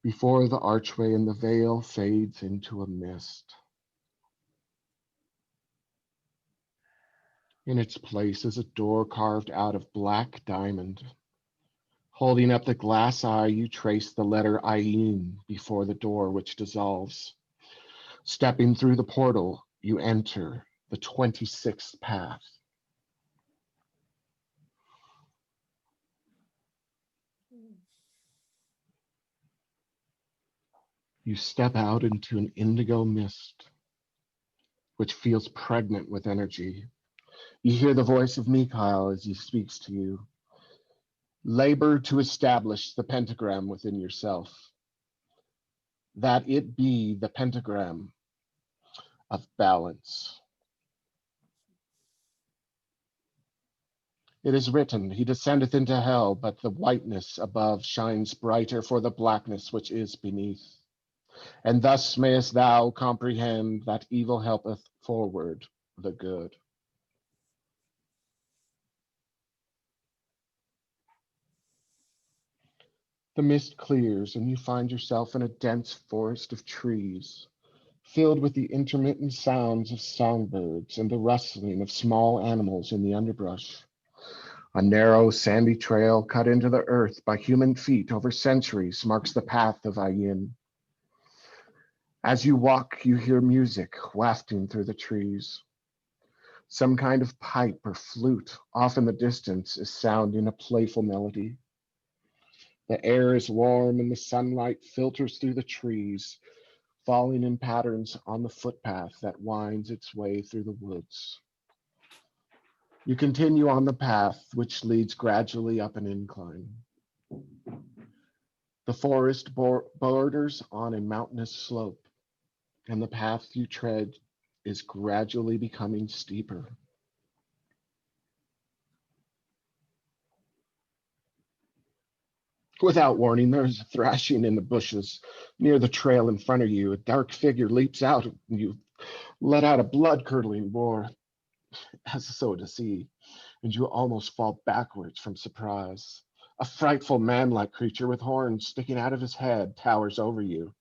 before the archway, and the veil fades into a mist. In its place is a door carved out of black diamond. Holding up the glass eye, you trace the letter Ayin before the door, which dissolves. Stepping through the portal, you enter the 26th path. You step out into an indigo mist, which feels pregnant with energy. You hear the voice of Mikhail as he speaks to you. Labor to establish the pentagram within yourself, that it be the pentagram of balance. It is written, he descendeth into hell, but the whiteness above shines brighter for the blackness which is beneath. And thus mayest thou comprehend that evil helpeth forward the good. The mist clears and you find yourself in a dense forest of trees, filled with the intermittent sounds of songbirds and the rustling of small animals in the underbrush. A narrow, sandy trail cut into the earth by human feet over centuries marks the path of Ayin. As you walk, you hear music wafting through the trees. Some kind of pipe or flute off in the distance is sounding a playful melody. The air is warm and the sunlight filters through the trees, falling in patterns on the footpath that winds its way through the woods. You continue on the path, which leads gradually up an incline. The forest borders on a mountainous slope, and the path you tread is gradually becoming steeper. Without warning, there's a thrashing in the bushes near the trail in front of you. A dark figure leaps out, and you let out a blood-curdling roar, as so to see, and you almost fall backwards from surprise. A frightful man-like creature with horns sticking out of his head towers over you.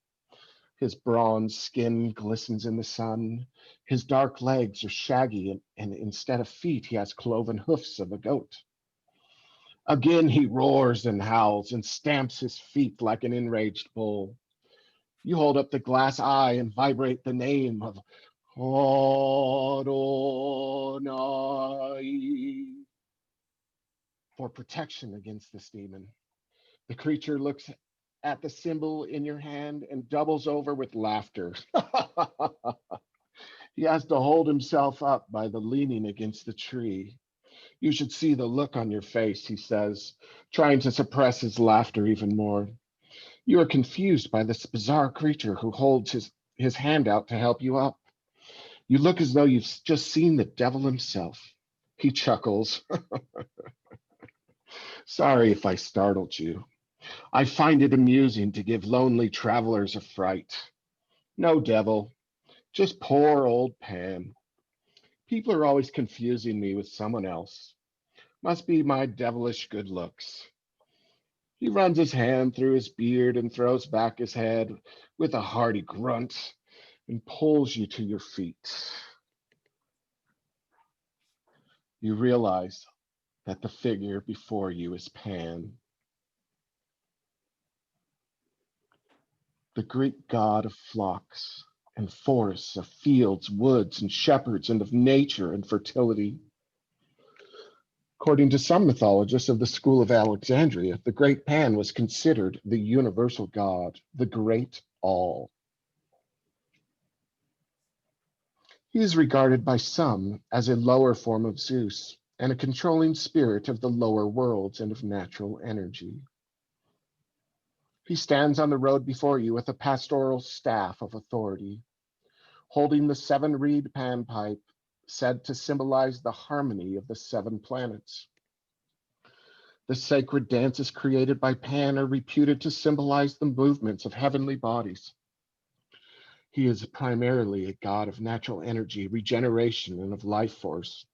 His bronze skin glistens in the sun. His dark legs are shaggy, and instead of feet, he has cloven hoofs of a goat. Again, he roars and howls and stamps his feet like an enraged bull. You hold up the glass eye and vibrate the name of Adonai for protection against this demon. The creature looks at the symbol in your hand and doubles over with laughter. He has to hold himself up by the leaning against the tree. You should see the look on your face, he says, trying to suppress his laughter even more. You are confused by this bizarre creature who holds his hand out to help you up. You look as though you've just seen the devil himself. He chuckles. Sorry if I startled you. I find it amusing to give lonely travelers a fright. No devil, just poor old Pan. People are always confusing me with someone else. Must be my devilish good looks. He runs his hand through his beard and throws back his head with a hearty grunt and pulls you to your feet. You realize that the figure before you is Pan, the Greek god of flocks and forests, of fields, woods, and shepherds, and of nature and fertility. According to some mythologists of the school of Alexandria, the great Pan was considered the universal god, the great all. He is regarded by some as a lower form of Zeus and a controlling spirit of the lower worlds and of natural energy. He stands on the road before you with a pastoral staff of authority, holding the 7-reed panpipe said to symbolize the harmony of the 7 planets. The sacred dances created by Pan are reputed to symbolize the movements of heavenly bodies. He is primarily a god of natural energy, regeneration, and of life force.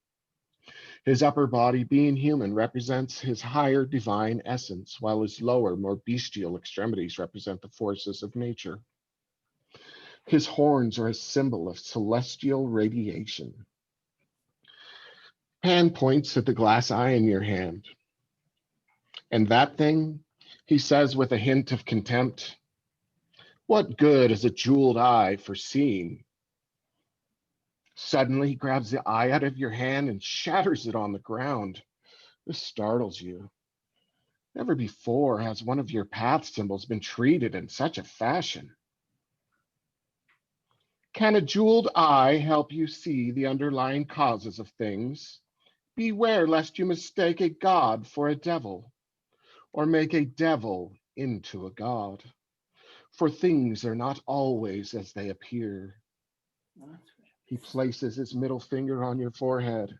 His upper body, being human, represents his higher divine essence, while his lower, more bestial extremities represent the forces of nature. His horns are a symbol of celestial radiation. Pan points at the glass eye in your hand. And that thing, he says with a hint of contempt, what good is a jeweled eye for seeing? Suddenly, he grabs the eye out of your hand and shatters it on the ground. This startles you. Never before has one of your path symbols been treated in such a fashion. Can a jeweled eye help you see the underlying causes of things? Beware lest you mistake a god for a devil, or make a devil into a god. For things are not always as they appear. He places his middle finger on your forehead.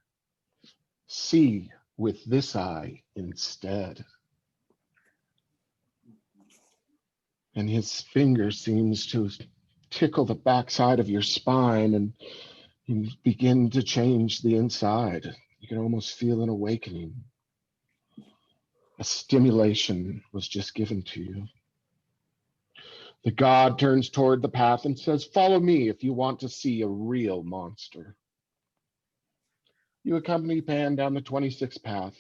See with this eye instead. And his finger seems to tickle the backside of your spine, and you begin to change the inside. You can almost feel an awakening. A stimulation was just given to you. The god turns toward the path and says, follow me if you want to see a real monster. You accompany Pan down the 26th path.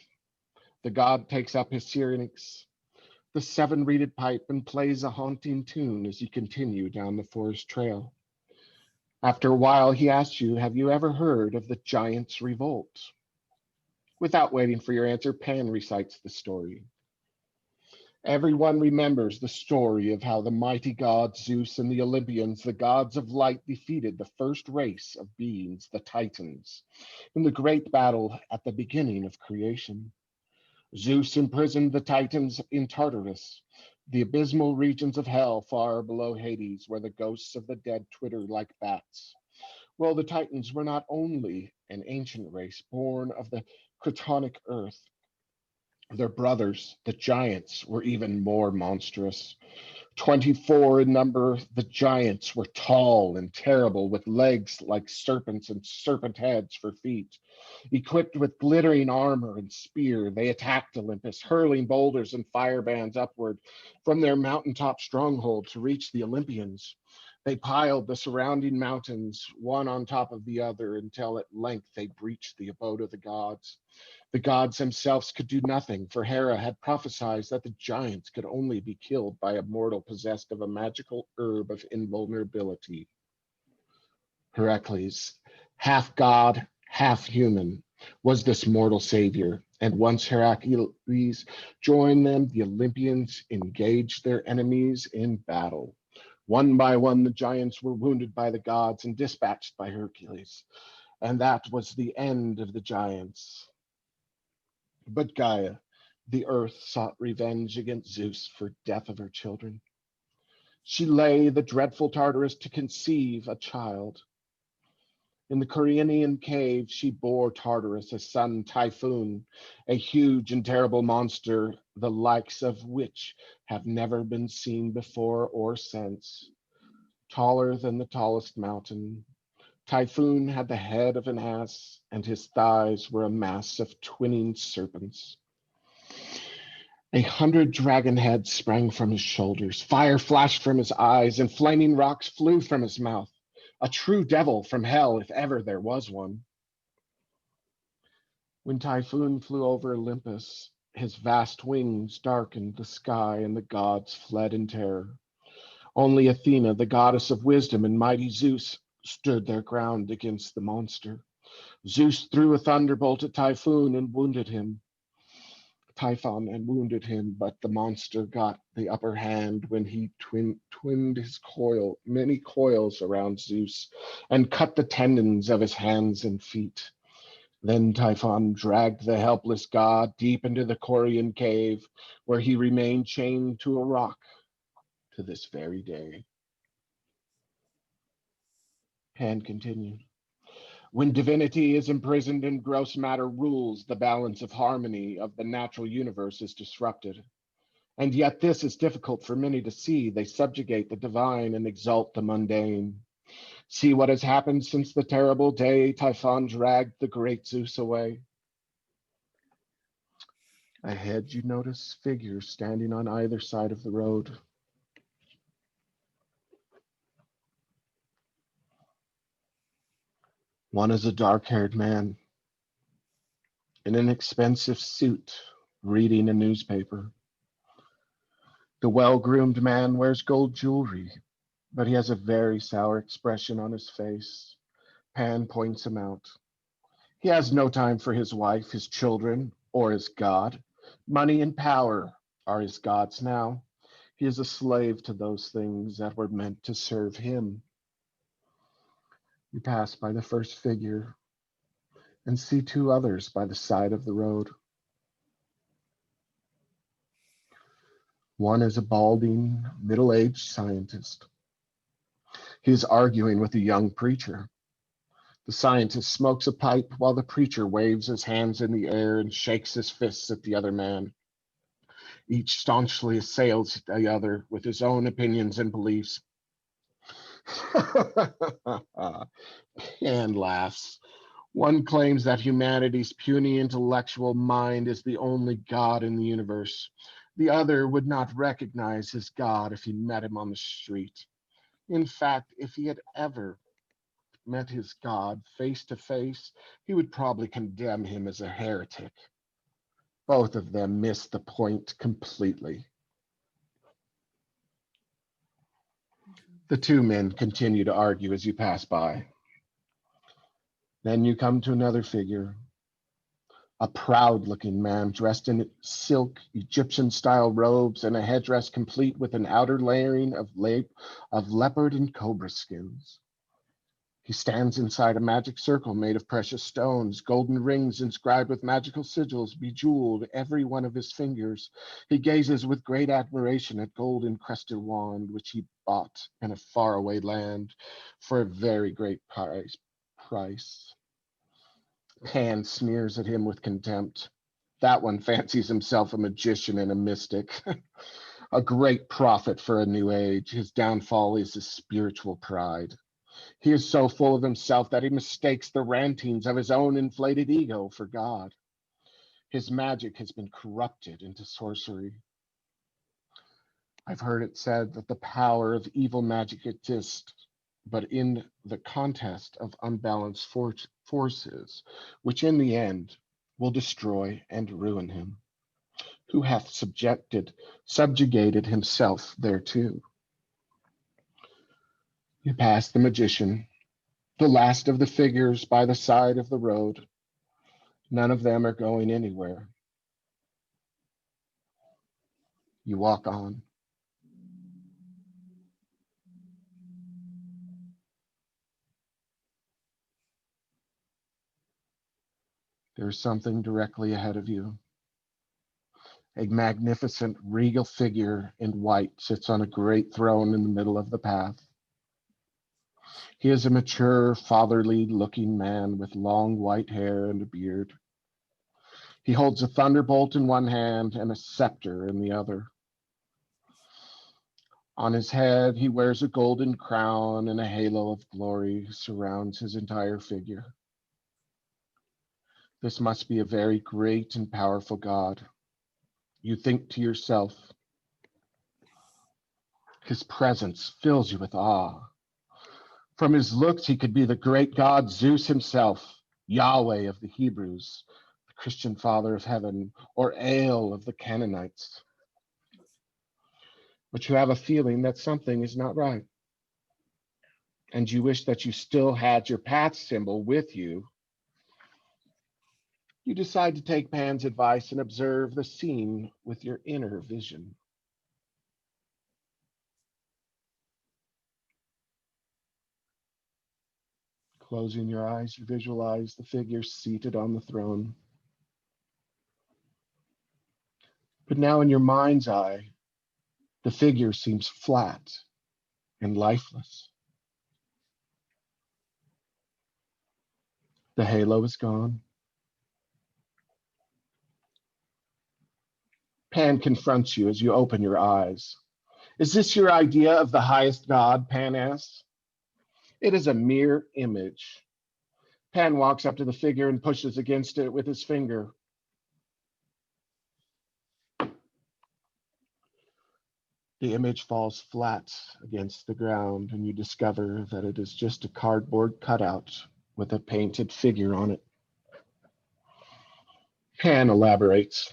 The god takes up his syrinx, the 7-reeded pipe, and plays a haunting tune as you continue down the forest trail. After a while, he asks you, have you ever heard of the Giants' Revolt? Without waiting for your answer, Pan recites the story. Everyone remembers the story of how the mighty god Zeus and the Olympians, the gods of light, defeated the first race of beings, the Titans, in the great battle at the beginning of creation. Zeus imprisoned the Titans in Tartarus, the abysmal regions of hell far below Hades, where the ghosts of the dead twitter like bats. Well, the Titans were not only an ancient race born of the Cretonic earth, their brothers, the giants, were even more monstrous. 24 in number, the giants were tall and terrible, with legs like serpents and serpent heads for feet. Equipped with glittering armor and spear, they attacked Olympus, hurling boulders and firebands upward from their mountaintop stronghold to reach the Olympians. They piled the surrounding mountains, one on top of the other, until at length they breached the abode of the gods. The gods themselves could do nothing, for Hera had prophesied that the giants could only be killed by a mortal possessed of a magical herb of invulnerability. Heracles, half god, half human, was this mortal savior, and once Heracles joined them, the Olympians engaged their enemies in battle. One by one, the giants were wounded by the gods and dispatched by Hercules, and that was the end of the giants. But Gaia, the earth, sought revenge against Zeus for death of her children. She lay the dreadful Tartarus to conceive a child. In the Corinian cave, she bore Tartarus a son, Typhoon, a huge and terrible monster, the likes of which have never been seen before or since. Taller than the tallest mountain, Typhoon had the head of an ass, and his thighs were a mass of twinning serpents. 100 dragon heads sprang from his shoulders, fire flashed from his eyes, and flaming rocks flew from his mouth. A true devil from hell, if ever there was one. When Typhoon flew over Olympus, his vast wings darkened the sky, and the gods fled in terror. Only Athena, the goddess of wisdom, and mighty Zeus stood their ground against the monster. Zeus threw a thunderbolt at Typhon and wounded him, but the monster got the upper hand when he twinned his many coils around Zeus, and cut the tendons of his hands and feet. Then Typhon dragged the helpless god deep into the Corian cave, where he remained chained to a rock to this very day. Pan continued. When divinity is imprisoned and gross matter rules, the balance of harmony of the natural universe is disrupted. And yet this is difficult for many to see. They subjugate the divine and exalt the mundane. See what has happened since the terrible day Typhon dragged the great Zeus away. Ahead, you notice figures standing on either side of the road. One is a dark-haired man in an expensive suit, reading a newspaper. The well-groomed man wears gold jewelry, but he has a very sour expression on his face. Pan points him out. He has no time for his wife, his children, or his God. Money and power are his gods now. He is a slave to those things that were meant to serve him. You pass by the first figure and see two others by the side of the road. One is a balding, middle-aged scientist. He is arguing with a young preacher. The scientist smokes a pipe while the preacher waves his hands in the air and shakes his fists at the other man. Each staunchly assails the other with his own opinions and beliefs. Pan laughs. One claims that humanity's puny intellectual mind is the only God in the universe. The other would not recognize his God if he met him on the street. In fact, if he had ever met his God face to face, he would probably condemn him as a heretic. Both of them miss the point completely. The two men continue to argue as you pass by. Then you come to another figure, a proud-looking man dressed in silk Egyptian-style robes and a headdress complete with an outer layering of leopard and cobra skins. He stands inside a magic circle made of precious stones, golden rings inscribed with magical sigils, bejeweled every one of his fingers. He gazes with great admiration at gold-encrusted wand, which he bought in a faraway land for a very great price. Pan sneers at him with contempt. That one fancies himself a magician and a mystic, a great prophet for a new age. His downfall is his spiritual pride. He is so full of himself that he mistakes the rantings of his own inflated ego for God. His magic has been corrupted into sorcery. I've heard it said that the power of evil magic exists, but in the contest of unbalanced forces, which in the end will destroy and ruin him, who hath subjugated himself thereto. You pass the magician, the last of the figures by the side of the road. None of them are going anywhere. You walk on. There's something directly ahead of you. A magnificent regal figure in white sits on a great throne in the middle of the path. He is a mature, fatherly-looking man with long white hair and a beard. He holds a thunderbolt in one hand and a scepter in the other. On his head, he wears a golden crown, and a halo of glory surrounds his entire figure. This must be a very great and powerful God. You think to yourself. His presence fills you with awe. From his looks, he could be the great God Zeus himself, Yahweh of the Hebrews, the Christian Father of heaven, or El of the Canaanites. But you have a feeling that something is not right. And you wish that you still had your path symbol with you. You decide to take Pan's advice and observe the scene with your inner vision. Closing your eyes, you visualize the figure seated on the throne. But now in your mind's eye, the figure seems flat and lifeless. The halo is gone. Pan confronts you as you open your eyes. Is this your idea of the highest God? Pan asks. It is a mere image. Pan walks up to the figure and pushes against it with his finger. The image falls flat against the ground, and you discover that it is just a cardboard cutout with a painted figure on it. Pan elaborates.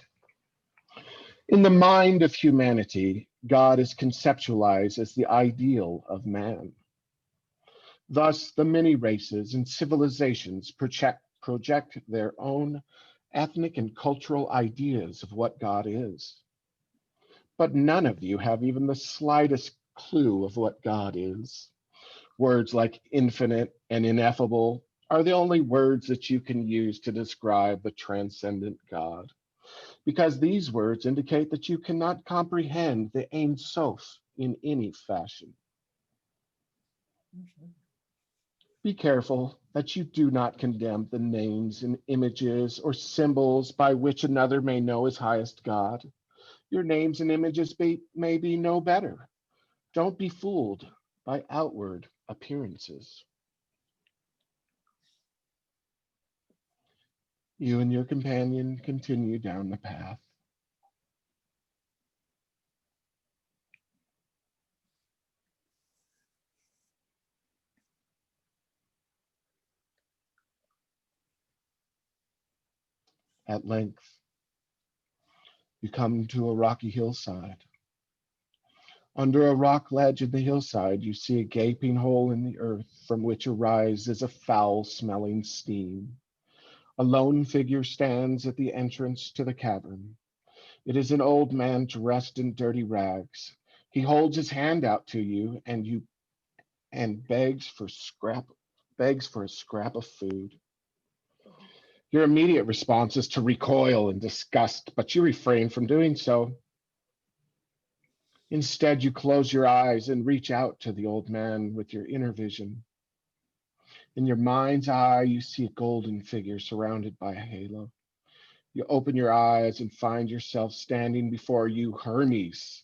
In the mind of humanity, God is conceptualized as the ideal of man. Thus, the many races and civilizations project their own ethnic and cultural ideas of what God is. But none of you have even the slightest clue of what God is. Words like infinite and ineffable are the only words that you can use to describe the transcendent God, because these words indicate that you cannot comprehend the Ein Sof in any fashion. Be careful that you do not condemn the names and images or symbols by which another may know his highest God. Your names and images may be no better. Don't be fooled by outward appearances. You and your companion continue down the path. At length, you come to a rocky hillside. Under a rock ledge in the hillside, you see a gaping hole in the earth from which arises a foul-smelling steam. A lone figure stands at the entrance to the cavern. It is an old man dressed in dirty rags. He holds his hand out to you and begs for a scrap of food. Your immediate response is to recoil in disgust, but you refrain from doing so. Instead, you close your eyes and reach out to the old man with your inner vision. In your mind's eye, you see a golden figure surrounded by a halo. You open your eyes and find yourself standing before you, Hermes,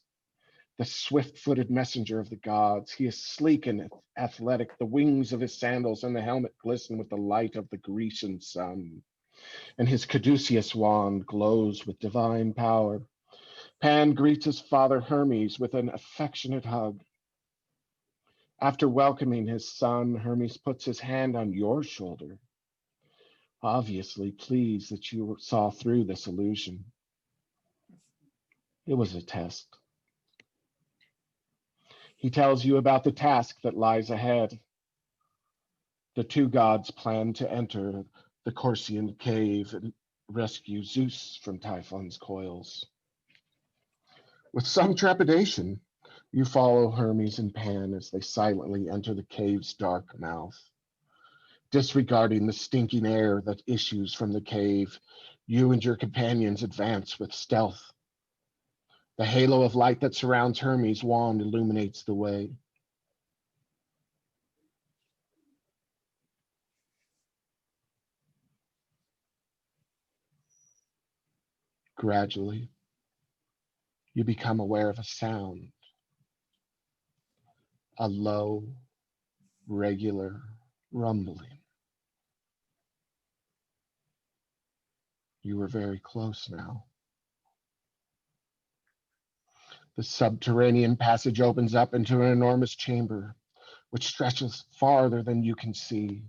the swift-footed messenger of the gods. He is sleek and athletic. The wings of his sandals and the helmet glisten with the light of the Grecian sun, and his caduceus wand glows with divine power. Pan greets his father Hermes with an affectionate hug. After welcoming his son, Hermes puts his hand on your shoulder, obviously pleased that you saw through this illusion. It was a test. He tells you about the task that lies ahead. The two gods plan to enter the Corsian cave and rescue Zeus from Typhon's coils. With some trepidation, you follow Hermes and Pan as they silently enter the cave's dark mouth. Disregarding the stinking air that issues from the cave, you and your companions advance with stealth. The halo of light that surrounds Hermes' wand illuminates the way. Gradually, you become aware of a sound, a low, regular rumbling. You are very close now. The subterranean passage opens up into an enormous chamber, which stretches farther than you can see.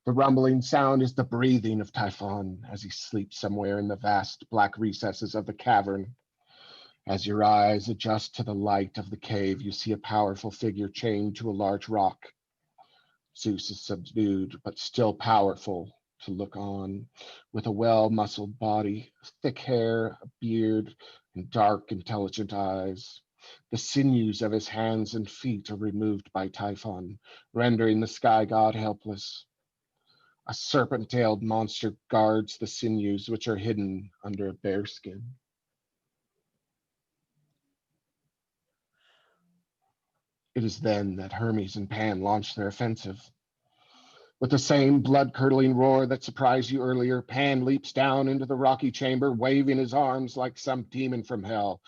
The rumbling sound is the breathing of Typhon as he sleeps somewhere in the vast black recesses of the cavern. As your eyes adjust to the light of the cave, you see a powerful figure chained to a large rock. Zeus is subdued, but still powerful to look on, with a well-muscled body, thick hair, a beard, and dark, intelligent eyes. The sinews of his hands and feet are removed by Typhon, rendering the sky god helpless. A serpent-tailed monster guards the sinews, which are hidden under a bear skin. It is then that Hermes and Pan launch their offensive. With the same blood-curdling roar that surprised you earlier, Pan leaps down into the rocky chamber, waving his arms like some demon from hell.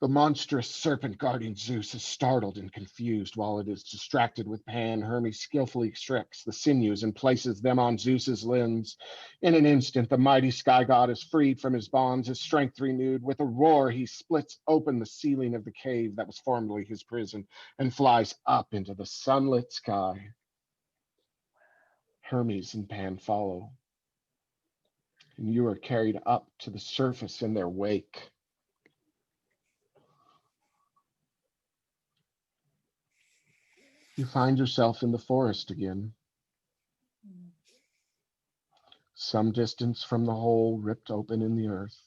The monstrous serpent guarding Zeus is startled and confused. While it is distracted with Pan, Hermes skillfully extracts the sinews and places them on Zeus's limbs. In an instant, the mighty sky god is freed from his bonds, his strength renewed. With a roar, he splits open the ceiling of the cave that was formerly his prison and flies up into the sunlit sky. Hermes and Pan follow, and you are carried up to the surface in their wake. You find yourself in the forest again, some distance from the hole ripped open in the earth.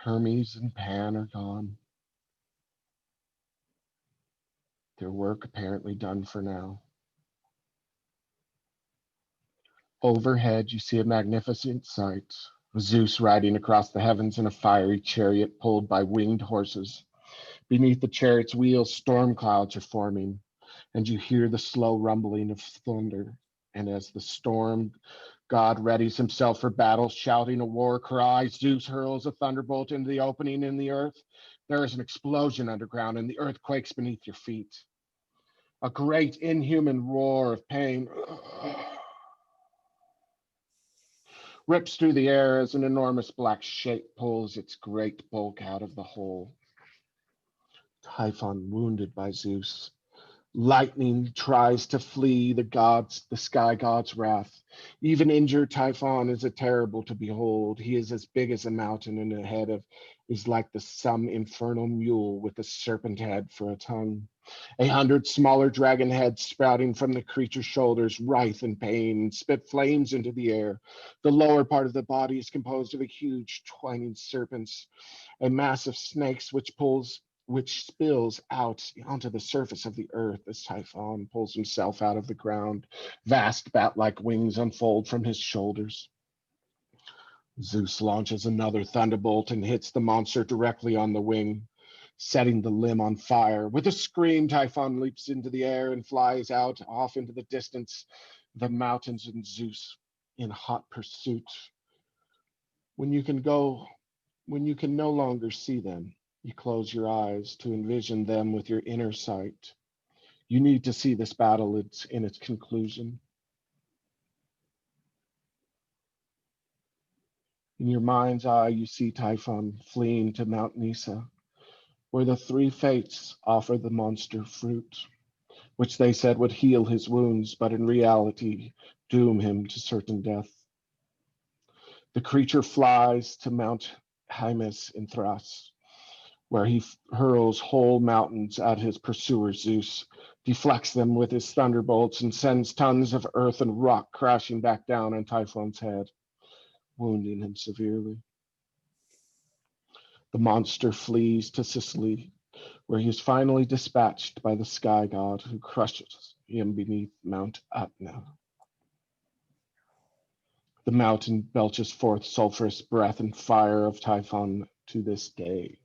Hermes and Pan are gone. Their work apparently done for now. Overhead, you see a magnificent sight. Zeus riding across the heavens in a fiery chariot pulled by winged horses. Beneath the chariot's wheels, storm clouds are forming, and you hear the slow rumbling of thunder. And as the storm god readies himself for battle, shouting a war cry, Zeus hurls a thunderbolt into the opening in the earth. There is an explosion underground, and the earth quakes beneath your feet. A great inhuman roar of pain rips through the air as an enormous black shape pulls its great bulk out of the hole. Typhon, wounded by Zeus, Lightning tries to flee the sky god's wrath. Even injured Typhon is a terrible to behold. He is as big as a mountain, and the head of is like some infernal mule with a serpent head for a tongue. 100 smaller dragon heads sprouting from the creature's shoulders, writhe in pain, and spit flames into the air. The lower part of the body is composed of a huge twining serpents, a mass of snakes which spills out onto the surface of the earth as Typhon pulls himself out of the ground. Vast bat-like wings unfold from his shoulders. Zeus launches another thunderbolt and hits the monster directly on the wing, setting the limb on fire. With a scream, Typhon leaps into the air and flies out off into the distance, the mountains and Zeus in hot pursuit. When you can no longer see them, you close your eyes to envision them with your inner sight. You need to see this battle in its conclusion. In your mind's eye, you see Typhon fleeing to Mount Nisa, where the three fates offer the monster fruit, which they said would heal his wounds, but in reality, doom him to certain death. The creature flies to Mount Hymes in Thrace, where he hurls whole mountains at his pursuer Zeus, deflects them with his thunderbolts, and sends tons of earth and rock crashing back down on Typhon's head, wounding him severely. The monster flees to Sicily, where he is finally dispatched by the sky god, who crushes him beneath Mount Etna. The mountain belches forth sulphurous breath and fire of Typhon to this day.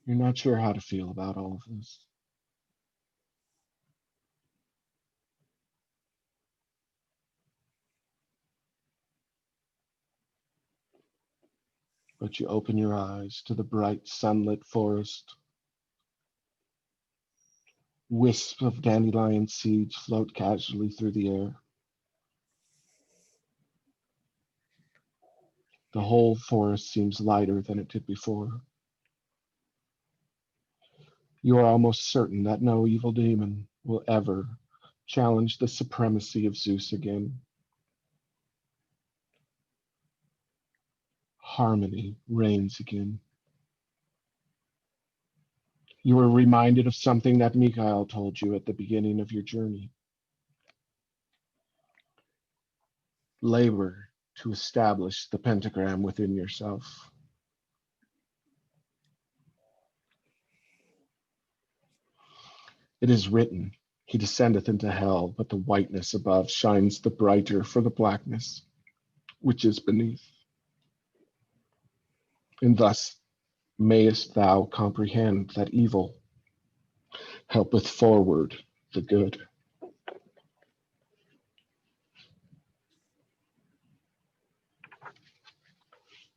You're not sure how to feel about all of this. But you open your eyes to the bright sunlit forest. Wisps of dandelion seeds float casually through the air. The whole forest seems lighter than it did before. You are almost certain that no evil demon will ever challenge the supremacy of Zeus again. Harmony reigns again. You are reminded of something that Mikhail told you at the beginning of your journey. Labor to establish the pentagram within yourself. It is written, he descendeth into hell, but the whiteness above shines the brighter for the blackness which is beneath. And thus mayest thou comprehend that evil helpeth forward the good.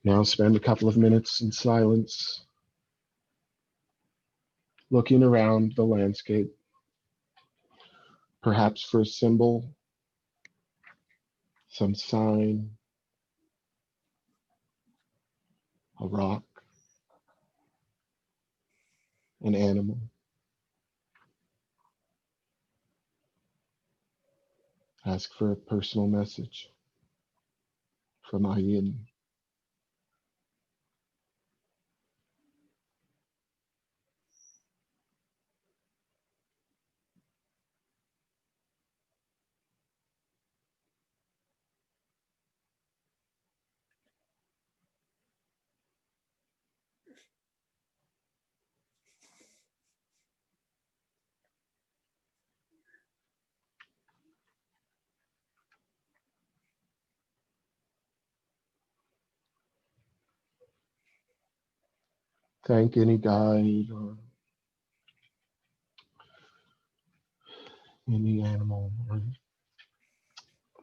Now spend a couple of minutes in silence, looking around the landscape, perhaps for a symbol, some sign, a rock, an animal. Ask for a personal message from Ayin. Thank any guide or any animal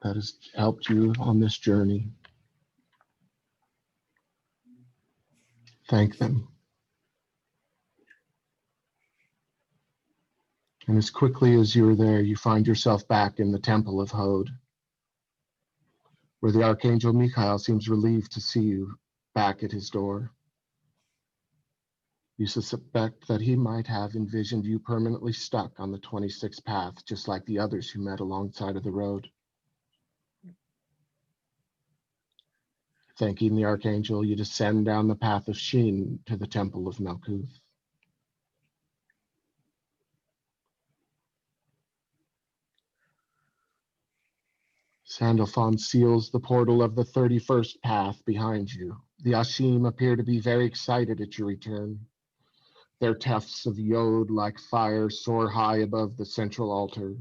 that has helped you on this journey. Thank them. And as quickly as you're there, you find yourself back in the temple of Hod. where the Archangel Michael seems relieved to see you back at his door. You suspect that he might have envisioned you permanently stuck on the 26th path, just like the others who met alongside of the road. Thanking the Archangel, you descend down the path of Shin to the Temple of Malkuth. Sandalphon seals the portal of the 31st path behind you. The Ashim appear to be very excited at your return. Their tufts of yod like fire soar high above the central altar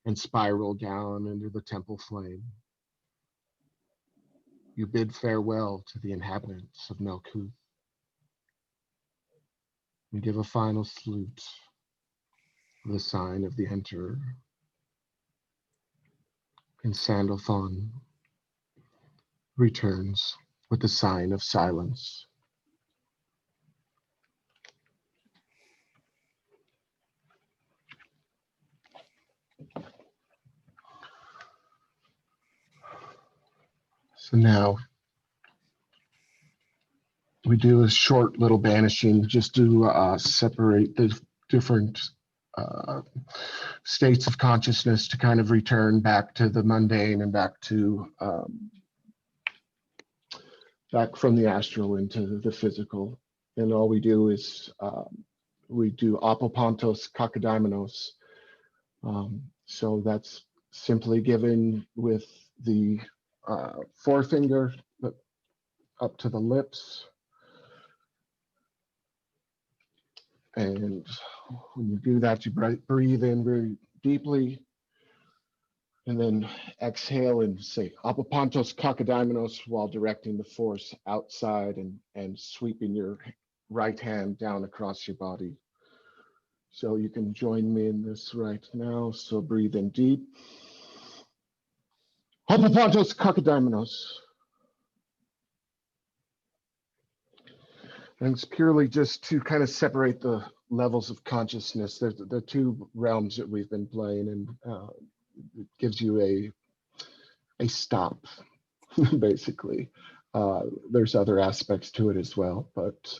and spiral down into the temple flame. You bid farewell to the inhabitants of Malkuth and give a final salute, the sign of the Enterer. And Sandalphon returns with the sign of silence. So now we do a short little banishing just to separate the different states of consciousness to kind of return back to the mundane and back to back from the astral into the physical. And all we do is we do apopantos kakadaimenos. So that's simply given with the forefinger up to the lips. And when you do that, you breathe in very deeply and then exhale and say apopantos kakadaimenos while directing the force outside and sweeping your right hand down across your body. So you can join me in this right now. So breathe in deep. Apopantos kakadaimenos. And it's purely just to kind of separate the levels of consciousness. There's the two realms that we've been playing, and it gives you a stop, basically. There's other aspects to it as well, but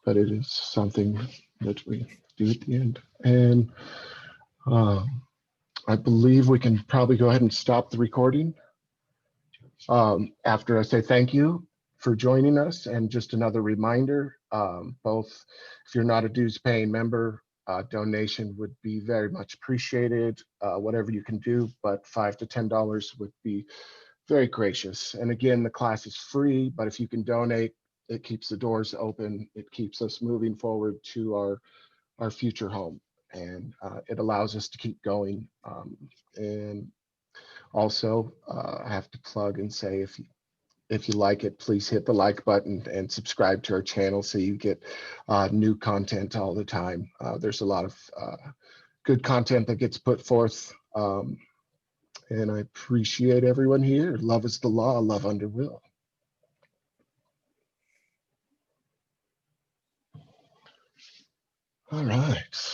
it is something that we do at the end. And I believe we can probably go ahead and stop the recording after I say thank you for joining us. And just another reminder, both if you're not a dues paying member, donation would be very much appreciated, whatever you can do, but $5 to $10 would be very gracious. And again, the class is free, but if you can donate, it keeps the doors open. It keeps us moving forward to our future home, and it allows us to keep going. And also, I have to plug and say, if you like it, please hit the like button and subscribe to our channel so you get new content all the time. There's a lot of good content that gets put forth, and I appreciate everyone here. Love is the law, love under will. All right.